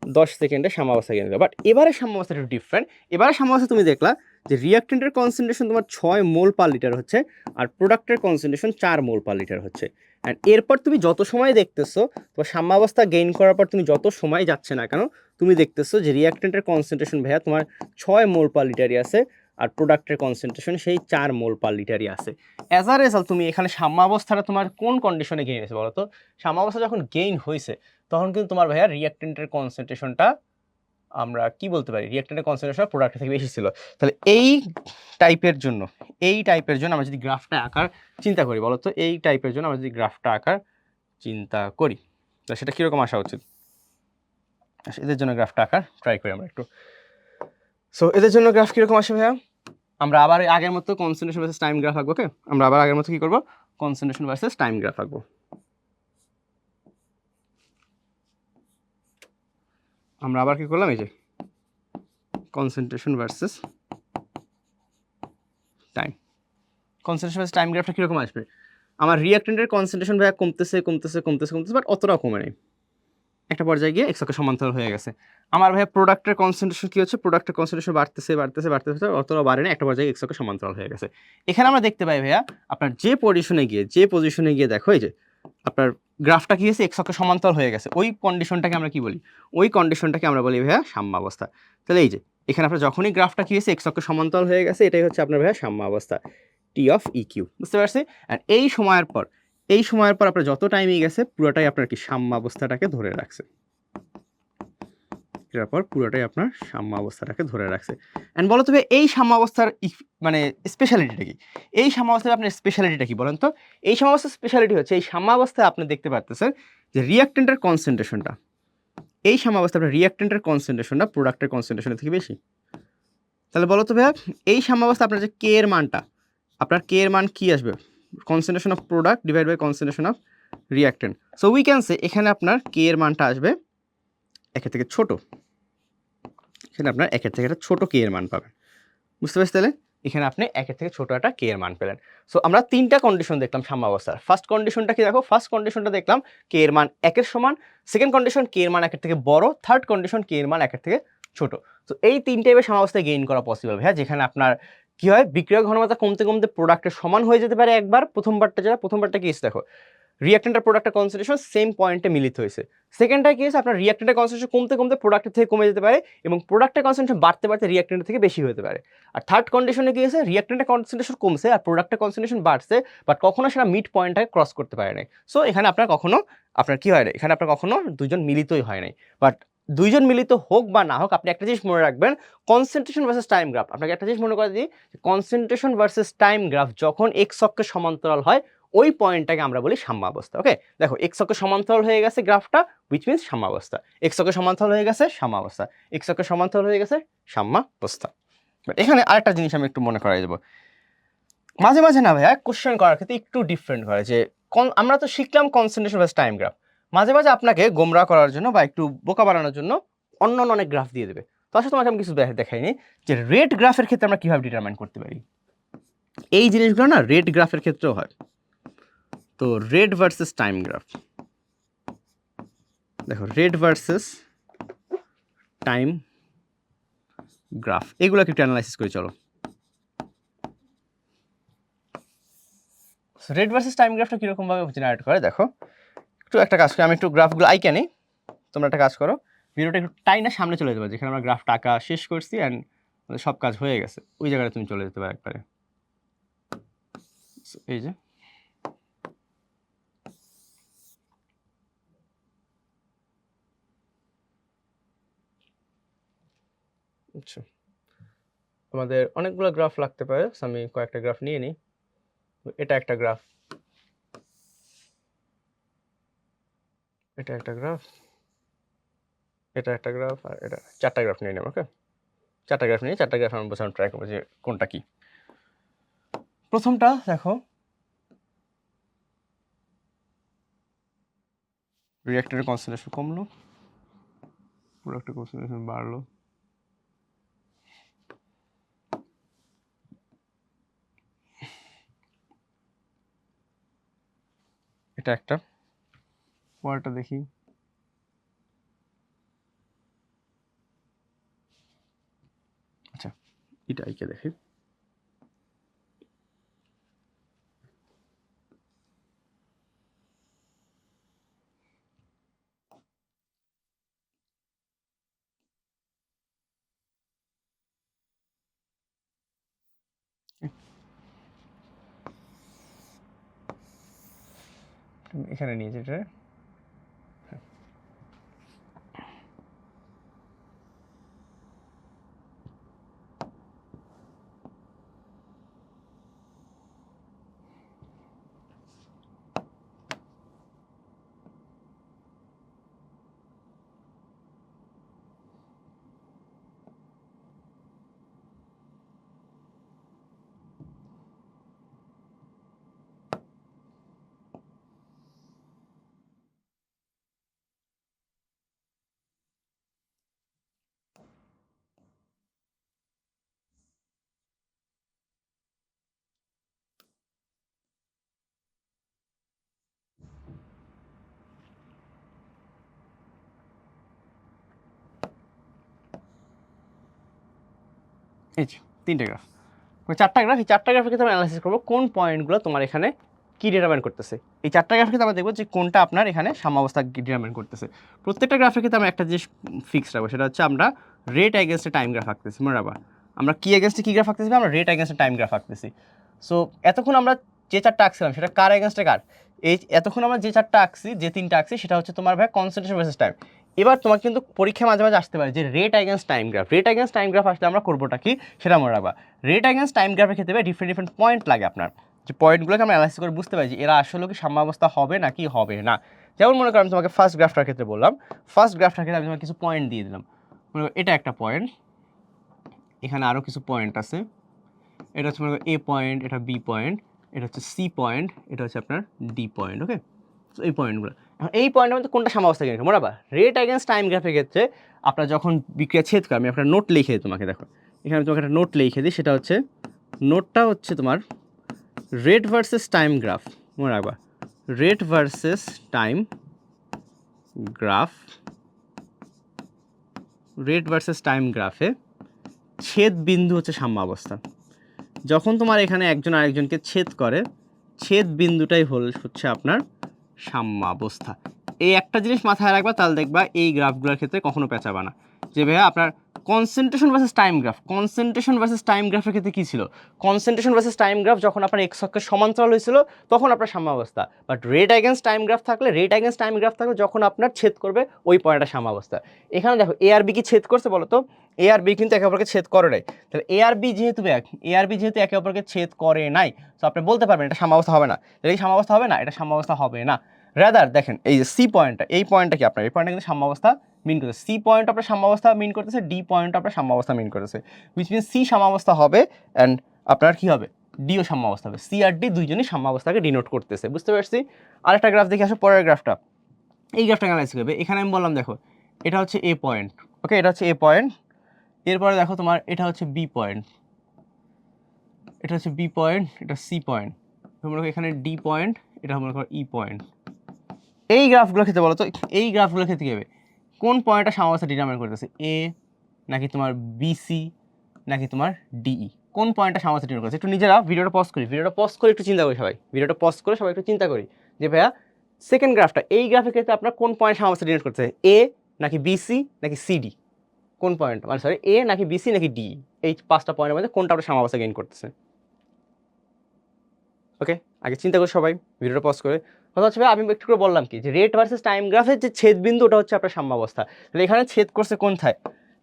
10 সেকেন্ডে সাম্যাবস্থা গেইন হলো। বাট এবারে সাম্যাবস্থা একটু ডিফারেন্ট। এবারে সাম্যাবস্থা তুমি দেখলা যে রিঅ্যাক্ট্যান্টের কনসেন্ট্রেশন তোমার 6 মোল পার লিটার হচ্ছে, আর প্রোডাক্টের কনসেন্ট্রেশন 4 মোল পার লিটার হচ্ছে। অ্যান্ড এরপর তুমি যত সময় দেখতেছো, তোমার সাম্যাবস্থা গেইন করার পর তুমি যত সময় যাচ্ছে না কেন, তুমি দেখতেছো যে রিঅ্যাক্ট্যান্টের কনসেন্ট্রেশন ভাইয়া তোমার 6 মোল পার লিটারই আছে, আর প্রোডাক্টের কনসেন্ট্রেশন সেই 4 মোল পার লিটারই আছে। অ্যাজ আ রেজাল্ট তুমি এখানে সাম্যাবস্থাটা তোমার কোন কন্ডিশনে গেইন হয়েছে বলো তো? সাম্যাবস্থা যখন গেইন হয়েছে তখন কিন্তু তোমার ভাইয়া রিঅ্যাক্ট্যান্টের কনসেন্ট্রেশনটা আমরা কি বলতে পারি, রিঅ্যাক্ট্যান্টের কনসেন্ট্রেশন প্রোডাক্টের থেকে বেশি ছিল। তাহলে এই টাইপের জন্য আমরা যদি গ্রাফটা আঁকার চিন্তা করি, বলো তো এই টাইপের জন্য আমরা যদি গ্রাফটা আঁকার চিন্তা করি, তাহলে সেটা কীরকম আসা উচিত? এদের জন্য গ্রাফটা আঁকার ট্রাই করি আমরা একটু। সো এদের জন্য গ্রাফ কীরকম আসে ভাইয়া? আমরা আবার আগের মতো কনসেন্ট্রেশন ভার্সেস টাইম গ্রাফ আঁকবো। ওকে, আমরা আবার আগের মতো কী করবো, কনসেন্ট্রেশন ভার্সেস টাইম গ্রাফ আঁকবো। আমরা আবার কি করলাম, এই যে concentration versus time, concentration versus time গ্রাফটা কীরকম আসবে? আমার রিঅ্যাক্ট্যান্টের কনসেন্ট্রেশন ভাইয়া কমতেছে কমতেছে কমতেছে কমতেছে, বাট অতটাও কমে নেই, একটা পর্যায়ে গিয়ে এক্স অক্ষের সমান্তরাল হয়ে গেছে। আমার ভাইয়া প্রোডাক্টের কনসেন্ট্রেশন কী হচ্ছে, প্রোডাক্টের কনসেন্ট্রেশন বাড়তেছে বাড়তেছে বাড়তেছে, অতটাও বাড়ে না, একটা পর্যায়ে এক্স অক্ষের সমান্তরাল হয়ে গেছে। এখানে আমরা দেখতে পাই ভাইয়া আপনার যে পজিশনে গিয়ে দেখো, এই যে আপনার গ্রাফটা কি হয়েছে, এক্স অক্ষের সমান্তরাল হয়ে গেছে, ওই কন্ডিশনটাকে আমরা কি বলি, ওই কন্ডিশনটাকে আমরা বলি ভাইয়া সাম্যাবস্থা। তাহলে এই যে এখানে আপনার যখনই গ্রাফটা কি হয়েছে, এক্স অক্ষের সমান্তরাল হয়ে গেছে, এটাই হচ্ছে আপনার ভাইয়া সাম্যাবস্থা, টি অফ ই কিউ, বুঝতে পারছি? অ্যান্ড এই সময়ের পর আপনার যত টাইমই গেছে পুরোটাই আপনার কি সাম্যাবস্থাটাকে ধরে রাখছে, এরপর পুরোটাই আপনার সাম্যাবস্থাটাকে ধরে রাখছে। অ্যান্ড বলো তবে এই সাম্যাবস্থার মানে স্পেশালিটিটা কি, এই সাম্যাবস্থায় আপনার স্পেশালিটিটা কি বলেন তো? এই সাম্যাবস্থার স্পেশালিটি হচ্ছে, এই সাম্যাবস্থায় আপনি দেখতে পাচ্ছেন যে রিঅ্যাক্ট্যান্টের কনসেন্ট্রেশনটা, এই সাম্যাবস্থায় আপনার রিঅ্যাক্ট্যান্টের কনসেন্ট্রেশনটা প্রোডাক্টের কনসেন্ট্রেশনের থেকে বেশি। তাহলে বলো তো ভাইয়া, এই সাম্যাবস্থা আপনার যে কে এর মানটা, আপনার কে এর মান কি আসবে, concentration of product divide by concentration of reactant. So we can say এখানে আপনার কে এর মানটা আসবে একের থেকে ছোট, এখানে আপনার একের থেকে একটা ছোটো কে এর মান পাবেন, বুঝতে পারছি? তাহলে এখানে আপনি একের থেকে ছোটো একটা কে এর মান পেলেন। সো আমরা তিনটা কন্ডিশন দেখলাম সাম্যাবস্থার। ফার্স্ট কন্ডিশনটা কি দেখো, ফার্স্ট কন্ডিশনটা দেখলাম কে এর মান একের সমান, সেকেন্ড কন্ডিশন কে এর মান একের থেকে বড়, থার্ড কন্ডিশন কে এর মান একের থেকে ছোট। তো এই তিন টাইপের সাম্যাবস্থায় গেইন করা পসিবল ভাইয়া, যেখানে আপনার কি হয়, বিক্রিয়ক ঘনমাত্রা কমতে কমতে প্রোডাক্টের সমান হয়ে যেতে পারে একবার, প্রথমবারটা কি দেখো, রিঅ্যাক্ট্যান্ট আর প্রোডাক্টের কনসেন্ট্রেশন সেম পয়েন্টে মিলিত হয়েছে। সেকেন্ডটা কি হয়েছে, আপনার রিঅ্যাক্ট্যান্টের কনসেন্ট্রেশন কমতে কমতে প্রোডাক্টের থেকে কমে যেতে পারে, এবং প্রোডাক্টের কনসেন্ট্রেশন বাড়তে বাড়তে রিঅ্যাক্ট্যান্টের থেকে বেশি হতে পারে। আর থার্ড কন্ডিশনে কি হয়েছে, রিঅ্যাক্ট্যান্টের কনসেন্ট্রেশন কমছে আর প্রোডাক্টের কনসেন্ট্রেশন বাড়ছে, বাট কখনো সেটা মিড পয়েন্টটাকে ক্রস করতে পারে নাই। সো এখানে আপনার কি হয় না, এখানে আপনার কখনো দুজন মিলিতই হয় নাই। বাট দুইজন মিলিত হোক বা না হোক, আপনি একটা জিনিস মনে রাখবেন, কনসেন্ট্রেশন ভার্সেস টাইম গ্রাফ, আপনাকে একটা জিনিস মনে করে দিই, কনসেন্ট্রেশন ভার্সেস টাইম গ্রাফ যখন এক্স অক্ষের সমান্তরাল হয়, ওই পয়েন্টটাকে আমরা বলি সাম্যাবস্থা। ওকে, দেখো এক্স অক্ষের সমান্তরাল হয়ে গেছে গ্রাফটা, হুইচ মিন্স সাম্যাবস্থা, এক্স অক্ষের সমান্তরাল হয়ে গেছে সাম্যাবস্থা, এক্স অক্ষের সমান্তরাল হয়ে গেছে সাম্যাবস্থা। বাট এখানে আরেকটা জিনিস আমি একটু মনে করাই দেবো, মাঝে মাঝে না ভাইয়া কোশ্চেন করার ক্ষেত্রে একটু ডিফারেন্ট করে, যে আমরা তো শিখলাম কনসেন্ট্রেশন ভার্সেস টাইম গ্রাফ, মাঝে মাঝে আপনাকে গোমরা করার জন্য বা একটু বোকা বানানোর জন্য অন্য অনেক গ্রাফ দিয়ে দেবে। তো আসলে তোমাকে আমি কিছু দেখাইনি যে রেট গ্রাফের ক্ষেত্রে আমরা কিভাবে ডিটারমাইন করতে পারি, এই জিনিসগুলো না রেট গ্রাফের ক্ষেত্রেও হয়। তো রেট ভার্সেস টাইম গ্রাফ, দেখো রেট ভার্সেস টাইম গ্রাফ, এগুলো একটু অ্যানালাইসিস করে চলো। রেট ভার্সেস টাইম গ্রাফটা কীরকমভাবে জেনারেট করে দেখো, একটু একটা কাজ করি, আমি একটু গ্রাফগুলো আইকে নিই, তোমরা একটা কাজ করো, ভিডিওটা একটু টাইনা সামনে চলে যেতে পারে, যেখানে আমরা গ্রাফ টাকা শেষ করছি অ্যান্ড সব কাজ হয়ে গেছে, ওই জায়গায় তুমি চলে যেতে পারো একবারে। এই যে আচ্ছা, আমাদের অনেকগুলো গ্রাফ লাগতে পারে, আমি কয়েকটা গ্রাফ নিয়ে নিই। এটা একটা গ্রাফ, এটা একটা গ্রাফ, এটা একটা গ্রাফ, আর এটা 4টা গ্রাফ নিয়ে নেব। ওকে, 4টা গ্রাফ নিয়ে 4টা গ্রাফ আমি বোঝানোর ট্রাই করবো যে কোনটা কি। প্রথমটা দেখো, রিঅ্যাক্টরের কনসেন্ট্রেশন কমলো, প্রোডাক্টের কনসেন্ট্রেশন বাড়লো। এটা একটা, পরেরটা দেখি। আচ্ছা, এটা আইকে দেখি। এখানে নিয়ে যেটা এই যে 3টে গ্রাফ, 4টা গ্রাফ। এই 4টা গ্রাফের ক্ষেত্রে আমরা অ্যানালাইসিস করবো কোন পয়েন্টগুলো তোমার এখানে কি ডিটারমাইন করতেছে। এই 4টা গ্রাফের ক্ষেত্রে আমরা দেখবো যে কোনটা আপনার এখানে সাম্যাবস্থা ডিটারমাইন করতেছে। প্রত্যেকটা গ্রাফের ক্ষেত্রে আমরা একটা জিনিস ফিক্স রাখবো, সেটা হচ্ছে আমরা রেট অ্যাগেন্স্টে টাইম গ্রাফ আঁকতেছি। মনে রাখবা, আমরা কি অ্যাগেন্স্টে কি গ্রাফ আঁকতেছি, আমরা রেট অ্যাগেন্স্টে টাইম গ্রাফ আঁকতেছি। সো এতক্ষণ আমরা যে 4টা আঁকছিলাম সেটা কার অ্যাগেন্স্টে কার, এই এতক্ষণ আমরা যে 4টা আঁকছি, যে 3টা আঁকছি, সেটা হচ্ছে তোমার ভাই কনসেন্ট্রেশন ভার্সেস টাইম। এবার তোমার কিন্তু পরীক্ষা মাঝে মাঝে আসতে পারে যে rate against time graph. Rate against time graph আসলে আমরা করবোটা কি সেটা মনে রাখবা। রেট অ্যাগেন্স্ট টাইম গ্রাফের ক্ষেত্রে ডিফারেন্ট ডিফারেন্ট পয়েন্ট লাগে আপনার, যে পয়েন্টগুলোকে আমরা অ্যানালাইসিস করে বুঝতে পারি যে এরা আসলে কি সাম্যাবস্থা হবে নাকি হবে না। যেমন মনে করো আমি তোমাকে ফার্স্ট গ্রাফটার ক্ষেত্রে বললাম, ফার্স্ট গ্রাফটার ক্ষেত্রে আমি তোমাকে কিছু পয়েন্ট দিয়ে দিলাম। মনে করো এটা একটা পয়েন্ট, এখানে আরও কিছু পয়েন্ট আছে। এটা হচ্ছে মনে করো এ পয়েন্ট, এটা বি পয়েন্ট, এটা হচ্ছে সি পয়েন্ট, এটা হচ্ছে আপনার ডি পয়েন্ট। ওকে, তো এই পয়েন্টগুলো, এখন এই পয়েন্টের মধ্যে কোনটা সাম্যাবস্থা কিনে মনে রাখবা। রেট অ্যাগেন্স্ট টাইম গ্রাফের ক্ষেত্রে আপনার যখন বিক্রিয়া ছেদ করে, আমি আপনার নোট লিখে দিই তোমাকে, দেখো এখানে তোমাকে একটা নোট লিখে দিই। সেটা হচ্ছে, নোটটা হচ্ছে তোমার রেট ভার্সেস টাইম গ্রাফ। মনে রাখবা, rate versus time graph, rate versus time গ্রাফে ছেদ বিন্দু হচ্ছে সাম্যাবস্থা। যখন তোমার এখানে একজন আরেকজনকে ছেদ করে, ছেদ বিন্দুটাই হচ্ছে আপনার সাম্যাবস্থা। এই একটা জিনিস মাথায় রাখবা, তাহলে দেখবা এই গ্রাফগুলোর ক্ষেত্রে কখনো পেঁচাবা না। যে ভাইয়া আপনার concentration versus time graph, concentration versus time গ্রাফের ক্ষেত্রে কী ছিল, কনসেন্ট্রেশন ভার্সেস টাইম গ্রাফ যখন আপনার এক্স অক্ষের সমান্তরাল হয়েছিল তখন আপনার সাম্যাবস্থা। But rate against time graph থাকলে, রেট অ্যাগেন্স্ট টাইম গ্রাফ থাকলে যখন আপনার ছেদ করবে ওই পয়েন্টটা সাম্যাবস্থা। এখানে দেখো এ আর বি কি ছেদ করছে বলো তো, এ আর বি কিন্তু একে অপরকে ছেদ করে নাই। তাহলে এ আর বি যেহেতু একে অপরকে ছেদ করে নাই, তো আপনি বলতে পারবেন এটা সাম্যাবস্থা হবে না। এটা কি সাম্যাবস্থা হবে না? এটা সাম্যাবস্থা হবে না। রাদার দেখেন এই যে সি পয়েন্টটা, এই পয়েন্টটা কি আপনার, এই পয়েন্টটা কিন্তু সাম্যাবস্থা মিন করতেছে। সি পয়েন্ট আপনার সাম্যাবস্থা মিন করতেছে, ডি পয়েন্ট আপনার সাম্যাবস্থা মিন করতেছে। উইচ মিনস সি সাম্যাবস্থা হবে অ্যান্ড আপনার কি হবে, ডিও সাম্যাবস্থা হবে। সি আর ডি দুইজনই সাম্যাবস্থাকে ডিনোট করতেছে। বুঝতে পারছি? আরেকটা গ্রাফ দেখে আসো, পরের গ্রাফটা। এই গ্রাফটা অ্যানালাইজ করবে। এখানে আমি বললাম দেখো এটা হচ্ছে এ পয়েন্ট, ওকে, এটা হচ্ছে এ পয়েন্ট। এরপরে দেখো তোমার এটা হচ্ছে বি পয়েন্ট, এটা হচ্ছে বি পয়েন্ট, এটা সি পয়েন্ট, মনে করো এখানে ডি পয়েন্ট, এটা মনে করো ই পয়েন্ট। এই গ্রাফগুলোর ক্ষেত্রে বলো তো, এই গ্রাফগুলোর ক্ষেত্রে কী হবে, কোন পয়েন্টটা সাম্যাবস্থা ডিটারমাইন করতেছে, এ নাকি তোমার বিসি নাকি তোমার ডিই, কোন পয়েন্টটা সাম্যাবস্থা ডিটারমাইন করতেছে? একটু নিজেরা ভিডিওটা পজ করি, একটু চিন্তা করি সবাই, ভিডিওটা পজ করে সবাই একটু চিন্তা করি যে ভাইয়া সেকেন্ড গ্রাফটা, এই গ্রাফের ক্ষেত্রে আপনার কোন পয়েন্ট সাম্যাবস্থা ডিটারমাইন করতেছে, এ নাকি বিসি নাকি সিডি, কোন পয়েন্ট, মানে সরি এ নাকি বিসি নাকি ডি, এই 5টা পয়েন্টের মধ্যে কোনটা আপনার সাম্যাবস্থা গেইন করতেছে? ওকে, আগে চিন্তা করি সবাই, ভিডিওটা পজ করে। কথা হচ্ছে ভাই আমি একটু করে বললাম কি যে রেট ভার্সেস টাইম গ্রাফের যে ছেদ বিন্দু ওটা হচ্ছে আপনার সাম্যাবস্থা। তাহলে এখানে ছেদ করছে কোনথায়,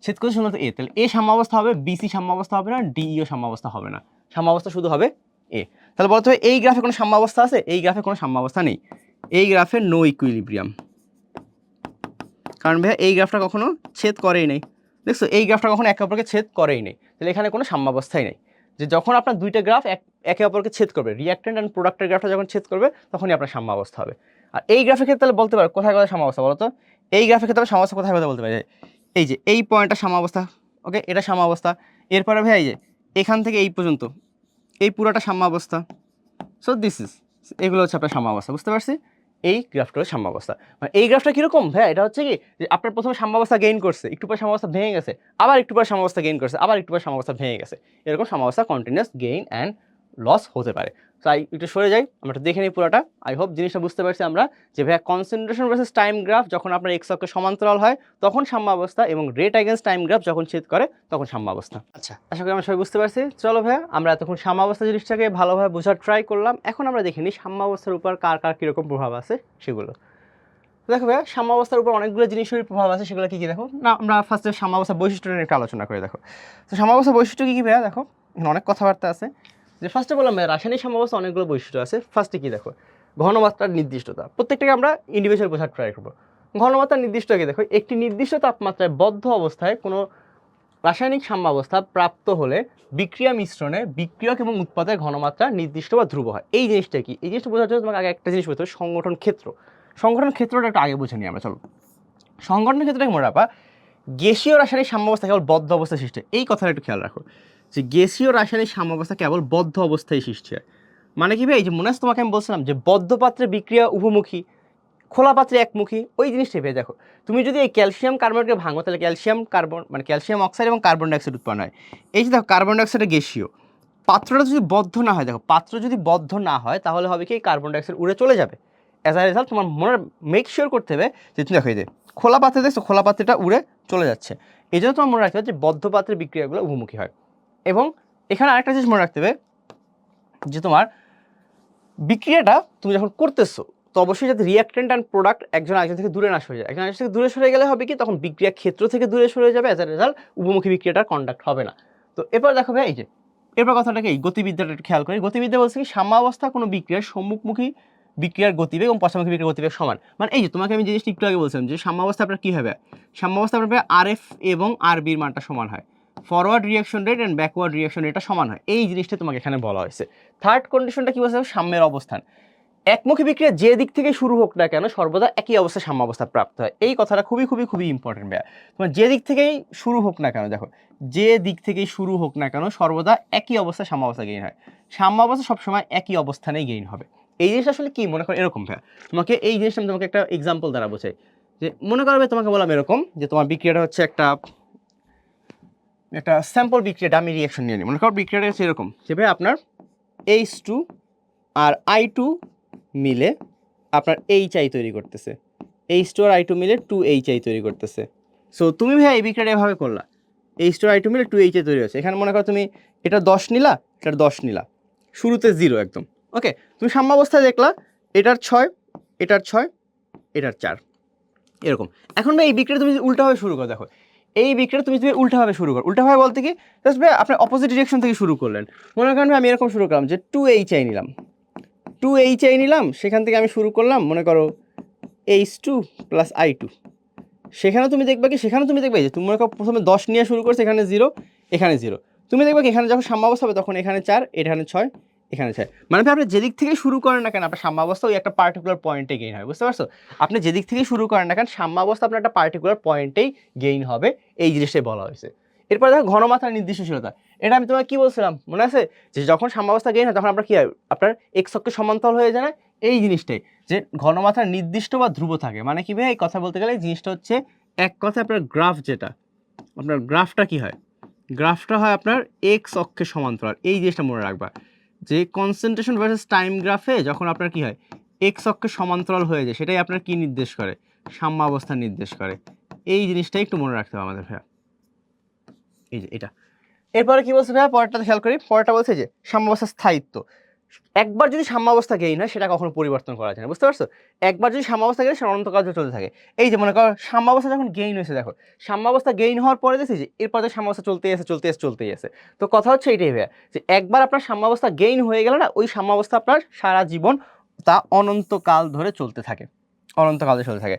ছেদ করছে শুধুমাত্র এ, তাহলে এ সাম্যাবস্থা হবে, বিসি সাম্যাবস্থা হবে না, ডিইও সাম্যাবস্থা হবে না, সাম্যাবস্থা শুধু হবে এ। তাহলে বলতে হবে এই গ্রাফে কোনো সাম্যাবস্থা আছে? এই গ্রাফে কোনো সাম্যাবস্থা নেই, এই গ্রাফে নো ইকুইলিব্রিয়াম, কারণ ভাইয়া এই গ্রাফটা কখনো ছেদ করেই নেই। দেখছো এই গ্রাফটা কখনো একে অপরকে ছেদ করেই নেই, তাহলে এখানে কোনো সাম্যাবস্থাই নেই। যে যখন আপনার দুইটা গ্রাফ একে অপরকে ছেদ করবে, রিঅ্যাক্ট্যান্ট অ্যান্ড প্রোডাক্টের গ্রাফটা যখন ছেদ করবে তখনই আপনার সাম্যাবস্থা হবে। আর এই গ্রাফের ক্ষেত্রে তাহলে বলতে পারো কোথায় কোথায় সাম্যাবস্থা বলো তো? এই গ্রাফের ক্ষেত্রে সাম্যাবস্থা কোথায় কোথায় বলতে পারি? এই যে এই পয়েন্টটা সাম্যাবস্থা, ওকে, এটা সাম্যাবস্থা। এরপরে ভাই এই যে এখান থেকে এই পর্যন্ত এই পুরোটা সাম্যাবস্থা। সো দিস ইজ, এগুলো হচ্ছে আপনার সাম্যাবস্থা, বুঝতে পারছি? এই গ্রাফটা হলো সাম্যাবস্থা। মানে এই গ্রাফটা কীরকম ভাই? এটা হচ্ছে কি যে আপনার প্রথমে সাম্যাবস্থা গেইন করছে, একটু পর সাম্যাবস্থা ভেঙে গেছে, আবার একটু পর সাম্যাবস্থা গেইন করছে, আবার একটু পর সাম্যাবস্থা ভেঙে গেছে, এরকম সাম্যাবস্থা কন্টিনিউয়াস গেইন অ্যান্ড লস হতে পারে। তো একটু সরে যাই, আমরা একটু দেখে নিই পুরোটা। আই হোপ জিনিসটা বুঝতে পারছি আমরা যে ভাইয়া কনসেন্ট্রেশন ভার্সেস টাইম গ্রাফ যখন আপনার এক্স অক্ষের সমান্তরাল হয় তখন সাম্যাবস্থা, এবং রেট অ্যাগেন্স্ট টাইম গ্রাফ যখন ছেদ করে তখন সাম্যাবস্থা। আচ্ছা, আশা করি আমরা সবাই বুঝতে পারছি। চলো ভাইয়া, আমরা এতক্ষণ সাম্যাবস্থা জিনিসটাকে ভালোভাবে বোঝার ট্রাই করলাম, এখন আমরা দেখে নিই সাম্যাবস্থার উপর কার কার কীরকম প্রভাব আছে সেগুলো। দেখো ভাইয়া, সাম্যাবস্থার উপর অনেকগুলো জিনিসেরই প্রভাব আছে, সেগুলো কী কী দেখো না, আমরা ফার্স্টে সাম্যাবস্থার বৈশিষ্ট্য নিয়ে একটু আলোচনা করে দেখো। তো সাম্যাবস্থার বৈশিষ্ট্য কী কী ভাইয়া? দেখো এখানে অনেক কথাবার্তা আছে। যে ফার্স্টে বললাম ভাইয়া রাসায়নিক সাম্যাবস্থা অনেকগুলো বৈশিষ্ট্য আছে। ফার্স্টে কী দেখো? ঘনমাত্রার নির্দিষ্টতা। প্রত্যেকটাকে আমরা ইন্ডিভিজুয়াল বোঝার ট্রাই করবো। ঘনমাত্রার নির্দিষ্ট কি দেখো? একটি নির্দিষ্ট তাপমাত্রায় বদ্ধ অবস্থায় কোনো রাসায়নিক সাম্যাবস্থা প্রাপ্ত হলে বিক্রিয়া মিশ্রণে বিক্রিয়ক এবং উৎপাদের ঘনমাত্রা নির্দিষ্ট বা ধ্রুব হয়। এই জিনিসটা কি? এই জিনিসটা বোঝার জন্য তোমাকে আগে একটা জিনিস বলতে হবে, সংগঠন ক্ষেত্র। সংগঠন ক্ষেত্রটা একটু আগে বুঝে নিই আমরা, চলো। সংগঠন ক্ষেত্রটাকে মনে রাখবা, গ্যাসীয় রাসায়নিক সাম্যাবস্থা কেবল বদ্ধ অবস্থায় সৃষ্টি হয়। এই কথাটা একটু খেয়াল রাখো যে গ্যাসীয় রাসায়নিক সাম্যাবস্থা কেবল বদ্ধ অবস্থায় সৃষ্টি হয়। মানে কি ভাই? এই যে মনে আছে তোমাকে আমি বলছিলাম যে বদ্ধ পাত্রে বিক্রিয়া উভমুখী, খোলা পাত্রে একমুখী, ওই জিনিসটাই ভাই। দেখো তুমি যদি এই ক্যালসিয়াম কার্বনেটকে ভাঙো তাহলে ক্যালসিয়াম কার্বন মানে ক্যালসিয়াম অক্সাইড এবং কার্বন ডাইঅক্সাইড উৎপন্ন হয়। এই যে দেখো কার্বন ডাইঅক্সাইড গ্যাসীয়, পাত্রটা যদি বদ্ধ না হয়, দেখো পাত্র যদি বদ্ধ না হয় তাহলে হবে কি কার্বন ডাইঅক্সাইড উড়ে চলে যাবে। অ্যাজ আ রেজাল্ট তোমার মনে মেক শিওর করতে হবে যে তুমি দেখো এই যে খোলা পাত্রে দেখছো খোলা পাত্রটা উড়ে চলে যাচ্ছে, এই জন্য তোমার মনে রাখতে হবে যে বদ্ধ পাত্রের বিক্রিয়াগুলো উভমুখী হয়। এবং এখানে আরেকটা জিনিস মনে রাখতে হবে যে তোমার বিক্রিয়াটা তুমি যখন করতেছো তো অবশ্যই যাতে রিঅ্যাক্ট্যান্ট অ্যান্ড প্রোডাক্ট একজন আরেকজন থেকে দূরে না সরে যায়। একজন আরেকজন থেকে দূরে সরে গেলে হবে কি তখন বিক্রিয়া ক্ষেত্র থেকে দূরে সরে যাবে, অ্যাজ আ রেজাল্ট উভমুখী বিক্রিয়াটা কন্ডাক্ট হবে না। তো এরপর দেখো ভাই এই যে এরপর কথাটাকে এই গতিবিদ্যাটা একটু খেয়াল করি। গতিবিদ্যা বলছে কি সাম্যাবস্থা কোনো বিক্রিয়ার সম্মুখমুখী বিক্রিয়ার গতিবেগ এবং পশ্চাৎমুখী বিক্রিয়ার গতিবেগ সমান। মানে এই যে তোমাকে আমি জিনিসটা একটু আগে বলছিলাম যে সাম্যাবস্থা আপনার কী হবে? সাম্যাবস্থা আপনার আরএফ এবং আরবির মানটা সমান হয়, forward reaction rate and backward reaction রেটটা সমান হয়। এই জিনিসটা তোমাকে এখানে বলা হয়েছে। থার্ড কন্ডিশনটা কী বলছে? সাম্যের অবস্থান। একমুখী বিক্রিয়া যে দিক থেকে শুরু হোক না কেন সর্বদা একই অবস্থায় সাম্যাবস্থা প্রাপ্ত হয়। এই কথাটা খুবই খুবই খুবই ইম্পর্টেন্ট ভাইয়া। তোমার যে দিক থেকেই শুরু হোক না কেন, দেখো যে দিক থেকেই শুরু হোক না কেন সর্বদা একই অবস্থায় সাম্যাবস্থা গেইন হয়। সাম্যাবস্থা সবসময় একই অবস্থানেই গেইন হবে। এই জিনিসটা আসলে কি মনে করো এরকম ভাইয়া, তোমাকে এই জিনিসটা আমি তোমাকে একটা এক্সাম্পল দ্বারা বোঝাই। যে মনে করবে তোমাকে বললাম এরকম যে তোমার বিক্রিয়াটা হচ্ছে একটা স্যাম্পল বিক্রিয়া, ডামি রিঅ্যাকশন নিয়ে নিই। মনে করো বিক্রিয়াটা হচ্ছে এরকম যে ভাই আপনার H2 আর I2 মিলে আপনার HI তৈরি করতেছে, H2 আর I2 মিলে 2HI তৈরি করতেছে। সো তুমি ভাই এই বিক্রিয়াটা এভাবে করলা, H2 আর I2 মিলে 2HI তৈরি হচ্ছে। এখানে মনে করো তুমি এটা 10 নিলা, এটার 10 নিলা, শুরুতে 0 একদম, ওকে। তুমি সাম্যাবস্থায় দেখলা এটার 6, এটার 6, এটার 4 এরকম। এখন ভাই এই বিক্রিয়া তুমি উল্টাভাবে শুরু করো। দেখো এই বিক্রিয়া তুমি উল্টাভাবে শুরু করো। উল্টাভাবে বলতে কি জাস্ট ভাই আপনি অপোজিট ডিরেকশন থেকে শুরু করলেন। মনে করেন আমি এরকম শুরু করলাম যে 2HI নিলাম, 2HI নিলাম, সেখান থেকে আমি শুরু করলাম মনে করো H2 প্লাস I2। সেখানে তুমি দেখবে কি যে তুমি মনে করো প্রথমে 10 নিয়ে শুরু করছো, এখানে 0, এখানে 0। তুমি দেখবে কি এখানে যখন সাম্যাবস্থা হবে তখন এখানে 4, এখানে 6, এখানে 6। মানে আপনি যেদিক থেকে শুরু করেন না কেন আপনার সাম্যাবস্থা ওই একটা পার্টিকুলার পয়েন্টে গেইন হয়, বুঝতে পারছো? আপনি যেদিক থেকে শুরু করেন না কেন সাম্যাবস্থা আপনার একটা পার্টিকুলার পয়েন্টেই গেইন হবে, এই জিনিসটাই বলা হয়েছে। এরপর দেখো ঘনমাত্রার নির্দিষ্টশীলতা। এটা আমি তোমাকে কি বলছিলাম মনে আছে? যে যখন সাম্যাবস্থা গেইন হয় তখন আপনার কি হয়, আপনার এক্স অক্ষের সমান্তরাল হয়ে যায় না? এই জিনিসটাই যে ঘনমাত্রা নির্দিষ্ট বা ধ্রুব থাকে। মানে কি ভাই এই কথা বলতে গেলে জিনিসটা হচ্ছে এক কথা আপনার গ্রাফ, যেটা আপনার গ্রাফটা কি হয়, গ্রাফটা হয় আপনার এক্স অক্ষের সমান্তরাল। এই জিনিসটা মনে রাখবা যে কনসেন্ট্রেশন ভার্সেস টাইম গ্রাফে যখন আপনার কি হয় এক্স অক্ষের সমান্তরাল হয়ে যায় সেটাই আপনার কি নির্দেশ করে, সাম্যাবস্থা নির্দেশ করে। এই জিনিসটাই একটু মনে রাখতে হবে আমাদের ভাইয়া। এই যে এটা। এরপরে কি বলছে ভাইয়া পরেরটা খেয়াল করি। পরেরটা বলছে যে সাম্যাবস্থার স্থায়িত্ব। একবার যদি সাম্যাবস্থা গেইন হয় সেটা কখনো পরিবর্তন করা যায় না, বুঝতে পারছো? একবার যদি সাম্যাবস্থা গেলে সেটা অনন্তকাল ধরে চলতে থাকে। এই যে মনে করো সাম্যাবস্থা যখন গেইন হয়েছে, দেখো সাম্যাবস্থা গেইন হওয়ার পরে দেখছি যে এরপর তো সাম্যাবস্থা চলতেই আছে। তো কথা হচ্ছে এইটাই ভাইয়া, যে একবার আপনার সাম্যাবস্থা গেইন হয়ে গেলে না, ওই সাম্যাবস্থা আপনার সারা জীবন তা অনন্তকাল ধরে চলতে থাকে, অনন্তকাল ধরে চলতে থাকে।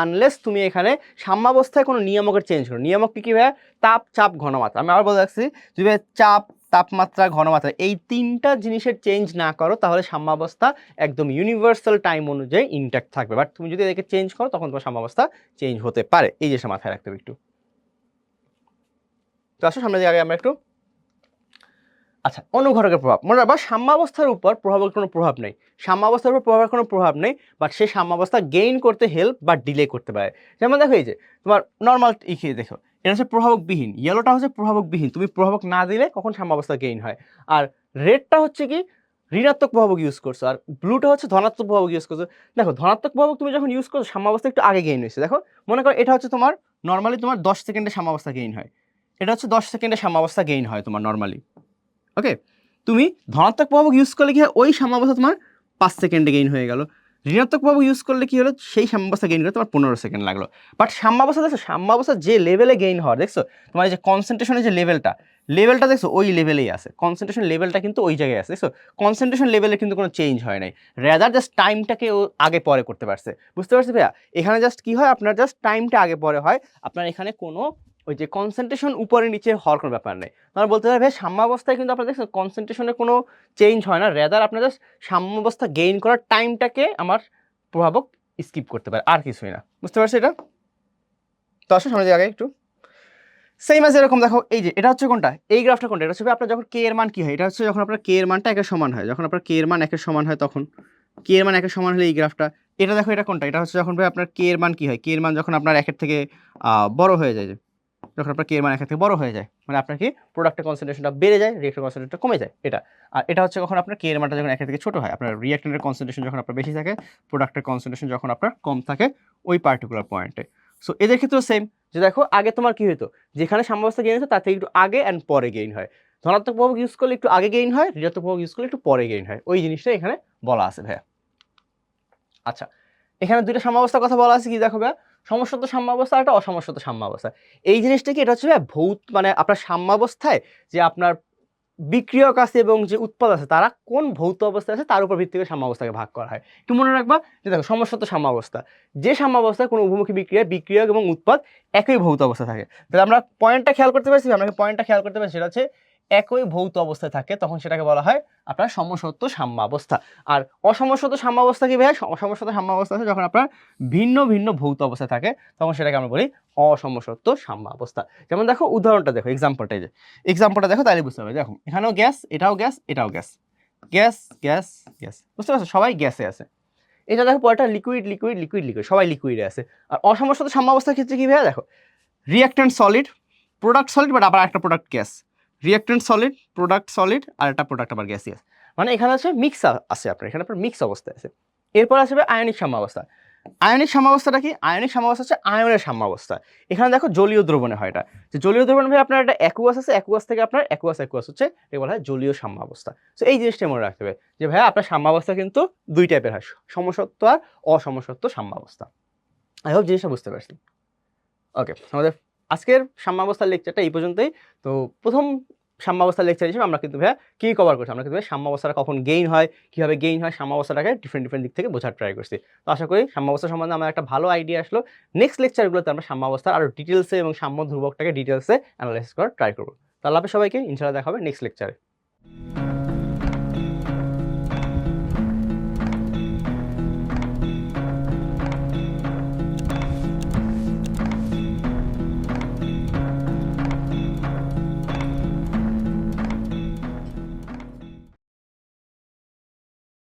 আনলেস তুমি এখানে সাম্যাবস্থায় কোনো নিয়ামকের চেঞ্জ করো। নিয়ামক কি ভাইয়া? তাপ, চাপ, ঘনমাত্রা। আমি আবার বলে রাখছি, যদি চাপ, তাপমাত্রা, ঘনমাত্রা এই তিনটা জিনিসের চেঞ্জ না করো তাহলে সাম্যাবস্থা একদম ইউনিভার্সাল টাইম অনুযায়ী ইনট্যাক্ট থাকবে। বাট তুমি যদি এদেরকে চেঞ্জ করো তখন তোমার সাম্যাবস্থা চেঞ্জ হতে পারে। এই জিনিসটা মাথায় রাখতে হবে একটু। তো আসো সামনে দিকে আগে আমরা একটু, আচ্ছা, অনুঘটকের প্রভাব মনে রাখবা, সাম্যাবস্থার উপর প্রভাবের কোনো প্রভাব নেই, সাম্যাবস্থার উপর প্রভাবের কোনো প্রভাব নেই, বাট সে সাম্যাবস্থা গেইন করতে হেল্প বা ডিলে করতে পারে। যেমন দেখো এই যে তোমার নর্মাল খেয়ে দেখো, এটা হচ্ছে প্রভাবকবিহীন, ইয়েলোটা হচ্ছে প্রভাবকবিহীন, তুমি প্রভাবক না দিলে কখন সাম্যাবস্থা গেইন হয়। আর রেডটা হচ্ছে কি ঋণাত্মক প্রভাবক ইউজ করছো, আর ব্লুটা হচ্ছে ধনাত্মক প্রভাবক ইউজ করছো। দেখো ধনাত্মক প্রভাবক তুমি যখন ইউজ করছো সাম্যাবস্থা একটু আগে গেইন হয়েছে। দেখো মনে করো এটা হচ্ছে তোমার নর্মালি তোমার 10 সেকেন্ডে সাম্যাবস্থা গেইন হয়, এটা হচ্ছে 10 সেকেন্ডে সাম্যাবস্থা গেইন হয় তোমার নর্মালি। ওকে, তুমি ধনাত্মক প্রভাবক ইউজ করলে কি হয়, ওই সাম্যাবস্থা তোমার 5 সেকেন্ডে গেইন হয়ে গেল। ঋণাত্মক প্রভাবক ইউজ করলে কি হলো, সেই সাম্যাবস্থা গেইন করে তোমার 15 সেকেন্ড লাগলো। বাট সাম্যাবস্থা দেখছো, সাম্যাবস্থা যে লেভেলে গেইন হওয়ার দেখছো, তোমার এই যে কনসেন্ট্রেশনের যে লেভেলটা দেখছো ওই লেভেলেই আছে, কনসেন্ট্রেশন লেভেলটা কিন্তু ওই জায়গায় আছে। দেখছো কনসেন্ট্রেশন লেভেলে কিন্তু কোনো চেঞ্জ হয় নাই, রেদার জাস্ট টাইমটাকে ও আগে পরে করতে পারছে। বুঝতে পারছি ভাইয়া? এখানে জাস্ট কি হয়, আপনার জাস্ট টাইমটা আগে পরে হয়, আপনার এখানে কোনো ওই যে কনসেন্ট্রেশন উপরে নিচে হওয়ার কোনো ব্যাপার নেই। তোমার বলতে পারবে সাম্যাবস্থায় কিন্তু আপনার দেখছেন কনসেন্ট্রেশনের কোনো চেঞ্জ হয় না, রেদার আপনার জাস্ট সাম্যাবস্থা গেইন করার টাইমটাকে আমার প্রভাবক স্কিপ করতে পারে, আর কিছুই না। বুঝতে পারছি এটা? তো আসো সামনে আগে একটু সেম অ্যাজ এরকম দেখো, এই যে এটা হচ্ছে কোনটা, এই গ্রাফটা কোনটা, এটা হচ্ছে আপনার যখন কে এর মান কি হয়, এটা হচ্ছে যখন আপনার কে এর মানটা একের সমান হয়, যখন আপনার কে এর মান একের সমান হয় তখন কে এর মান একের সমান হলে এই গ্রাফটা। এটা দেখো এটা কোনটা, এটা হচ্ছে যখন ভাই আপনার কে এর মান কি হয়, কে এর মান যখন আপনার একের থেকে বড় হয়ে যায়, যখন আপনার কে এর মান একের থেকে বড় হয়ে যায়, মানে আপনার কি প্রোডাক্টের কনসেন্ট্রেশনটা বেড়ে যায়, রিঅ্যাক্টের কনসেন্ট্রেশনটা কমে যায় এটা। আর এটা হচ্ছে যখন আপনার কে এর মানটা যখন একের থেকে ছোট হয়, আপনার রিঅ্যাক্টেন্টের কনসেন্ট্রেশন যখন আপনার বেশি থাকে, প্রোডাক্টের কনসেন্ট্রেশন যখন আপনার কম থাকে ওই পার্টিকুলার পয়েন্টে। সো এদের ক্ষেত্রেও সেম, যে দেখো আগে তোমার কি হতো, যেখানে সাম্যাবস্থা গেইন হতো তার থেকে একটু আগে অ্যান্ড পরে গেইন হয়, ধনাত্মক প্রভাবক ইউজ করলে একটু আগে গেইন হয়, ঋণাত্মক প্রভাবক ইউজ করলে একটু পরে গেইন হয়, ওই জিনিসটা এখানে বলা আছে ভাইয়া। আচ্ছা, এখানে দুইটা সাম্যাবস্থার কথা বলা আছে কি দেখো ভাইয়া, সমসত্ব সাম্যাবস্থা আর একটা অসমসত্ব সাম্যাবস্থা। এই জিনিসটা কি, এটা হচ্ছে ভাইয়া মানে আপনার সাম্যাবস্থায় যে আপনার বিক্রিয়ক আছে এবং যে উৎপাদ আছে তারা কোন ভৌত অবস্থায় আছে তার উপর ভিত্তি করে সাম্যাবস্থাকে ভাগ করা হয়। একটু মনে রাখবা যে দেখো সমসত্ব সাম্যাবস্থা, যে সাম্যাবস্থায় কোনো উভমুখী বিক্রিয়ায় বিক্রিয়ক এবং উৎপাদ একই ভৌত অবস্থা থাকে। তাহলে আমরা পয়েন্টটা খেয়াল করতে পারছি, সেটা হচ্ছে একই ভৌত অবস্থায় থাকে তখন সেটাকে বলা হয় আপনার সমসত্ব সাম্যাবস্থা। আর অসমসত্ব সাম্যাবস্থা কি ভাইয়া, অসমসত্ব সাম্যাবস্থা আছে যখন আপনার ভিন্ন ভিন্ন ভৌত অবস্থায় থাকে তখন সেটাকে আমরা বলি অসমসত্ব সাম্যাবস্থা। যেমন দেখো উদাহরণটা দেখো, এক্সাম্পলটা দেখো তাহলে বুঝতে হবে। দেখো এখানেও গ্যাস, এটাও গ্যাস, এটাও গ্যাস, গ্যাস গ্যাস গ্যাস, বুঝতে পারছো সবাই গ্যাসে আছে। এটা দেখো পরেরটা লিকুইড লিকুইড লিকুইড লিকুইড, সবাই লিকুইডে আছে। আর অসমসত্ব সাম্যাবস্থার ক্ষেত্রে কি ভাইয়া, দেখো reactant solid, product solid, but আবার একটা product gas, reactant solid, product solid, আর একটা প্রোডাক্ট আবার গ্যাসিয়াস, মানে এখানে আছে মিক্স আছে, আপনার এখানে আপনার মিক্স অবস্থায় আছে। এরপর আসবে আয়নিক সাম্যাবস্থা। আয়নিক সাম্যাবস্থাটা কি, আয়নিক সাম্যাবস্থা হচ্ছে আয়নের সাম্যাবস্থা। এখানে দেখো জলীয় দ্রবণে হয় এটা, যে জলীয় দ্রবণ ভাই আপনার একটা অ্যাকুয়াস আছে, অ্যাকুয়াস থেকে আপনার অ্যাকুয়াস হচ্ছে এটা বলা হয় জলীয় সাম্যাবস্থা। তো এই জিনিসটা মনে রাখতে হবে যে ভাইয়া আপনার সাম্যাবস্থা কিন্তু দুই টাইপের হয়, সমসত্ব আর অসমসত্ব সাম্যাবস্থা। আই হোপ জিনিসটা বুঝতে পারছি। ওকে, আমাদের আজকের সাম্যাবস্থার লেকচারটা এই পর্যন্তই। তো প্রথম সাম্যাবস্থার লেকচার হিসেবে আমরা কিন্তু ভাইয়া কী কভার করছি, আমরা কিন্তু সাম্যাবস্থাটা কখন গেইন হয়, কীভাবে গেইন হয়, সাম্যাবস্থাটাকে ডিফারেন্ট দিক থেকে বোঝার ট্রাই করছি। তো আশা করি সাম্যাবস্থা সম্বন্ধে আমার একটা ভালো আইডিয়া আসলো। নেক্সট লেকচারগুলোতে আমরা সাম্যাবস্থার আরও ডিটেলসে এবং সাম্য ধ্রুবকটাকে ডিটেলসে অ্যানালাইসিস করার ট্রাই করবো। তো আল্লাহ হাফেজ সবাইকে, ইনশাআল্লাহ দেখা হবে নেক্সট লেকচারে।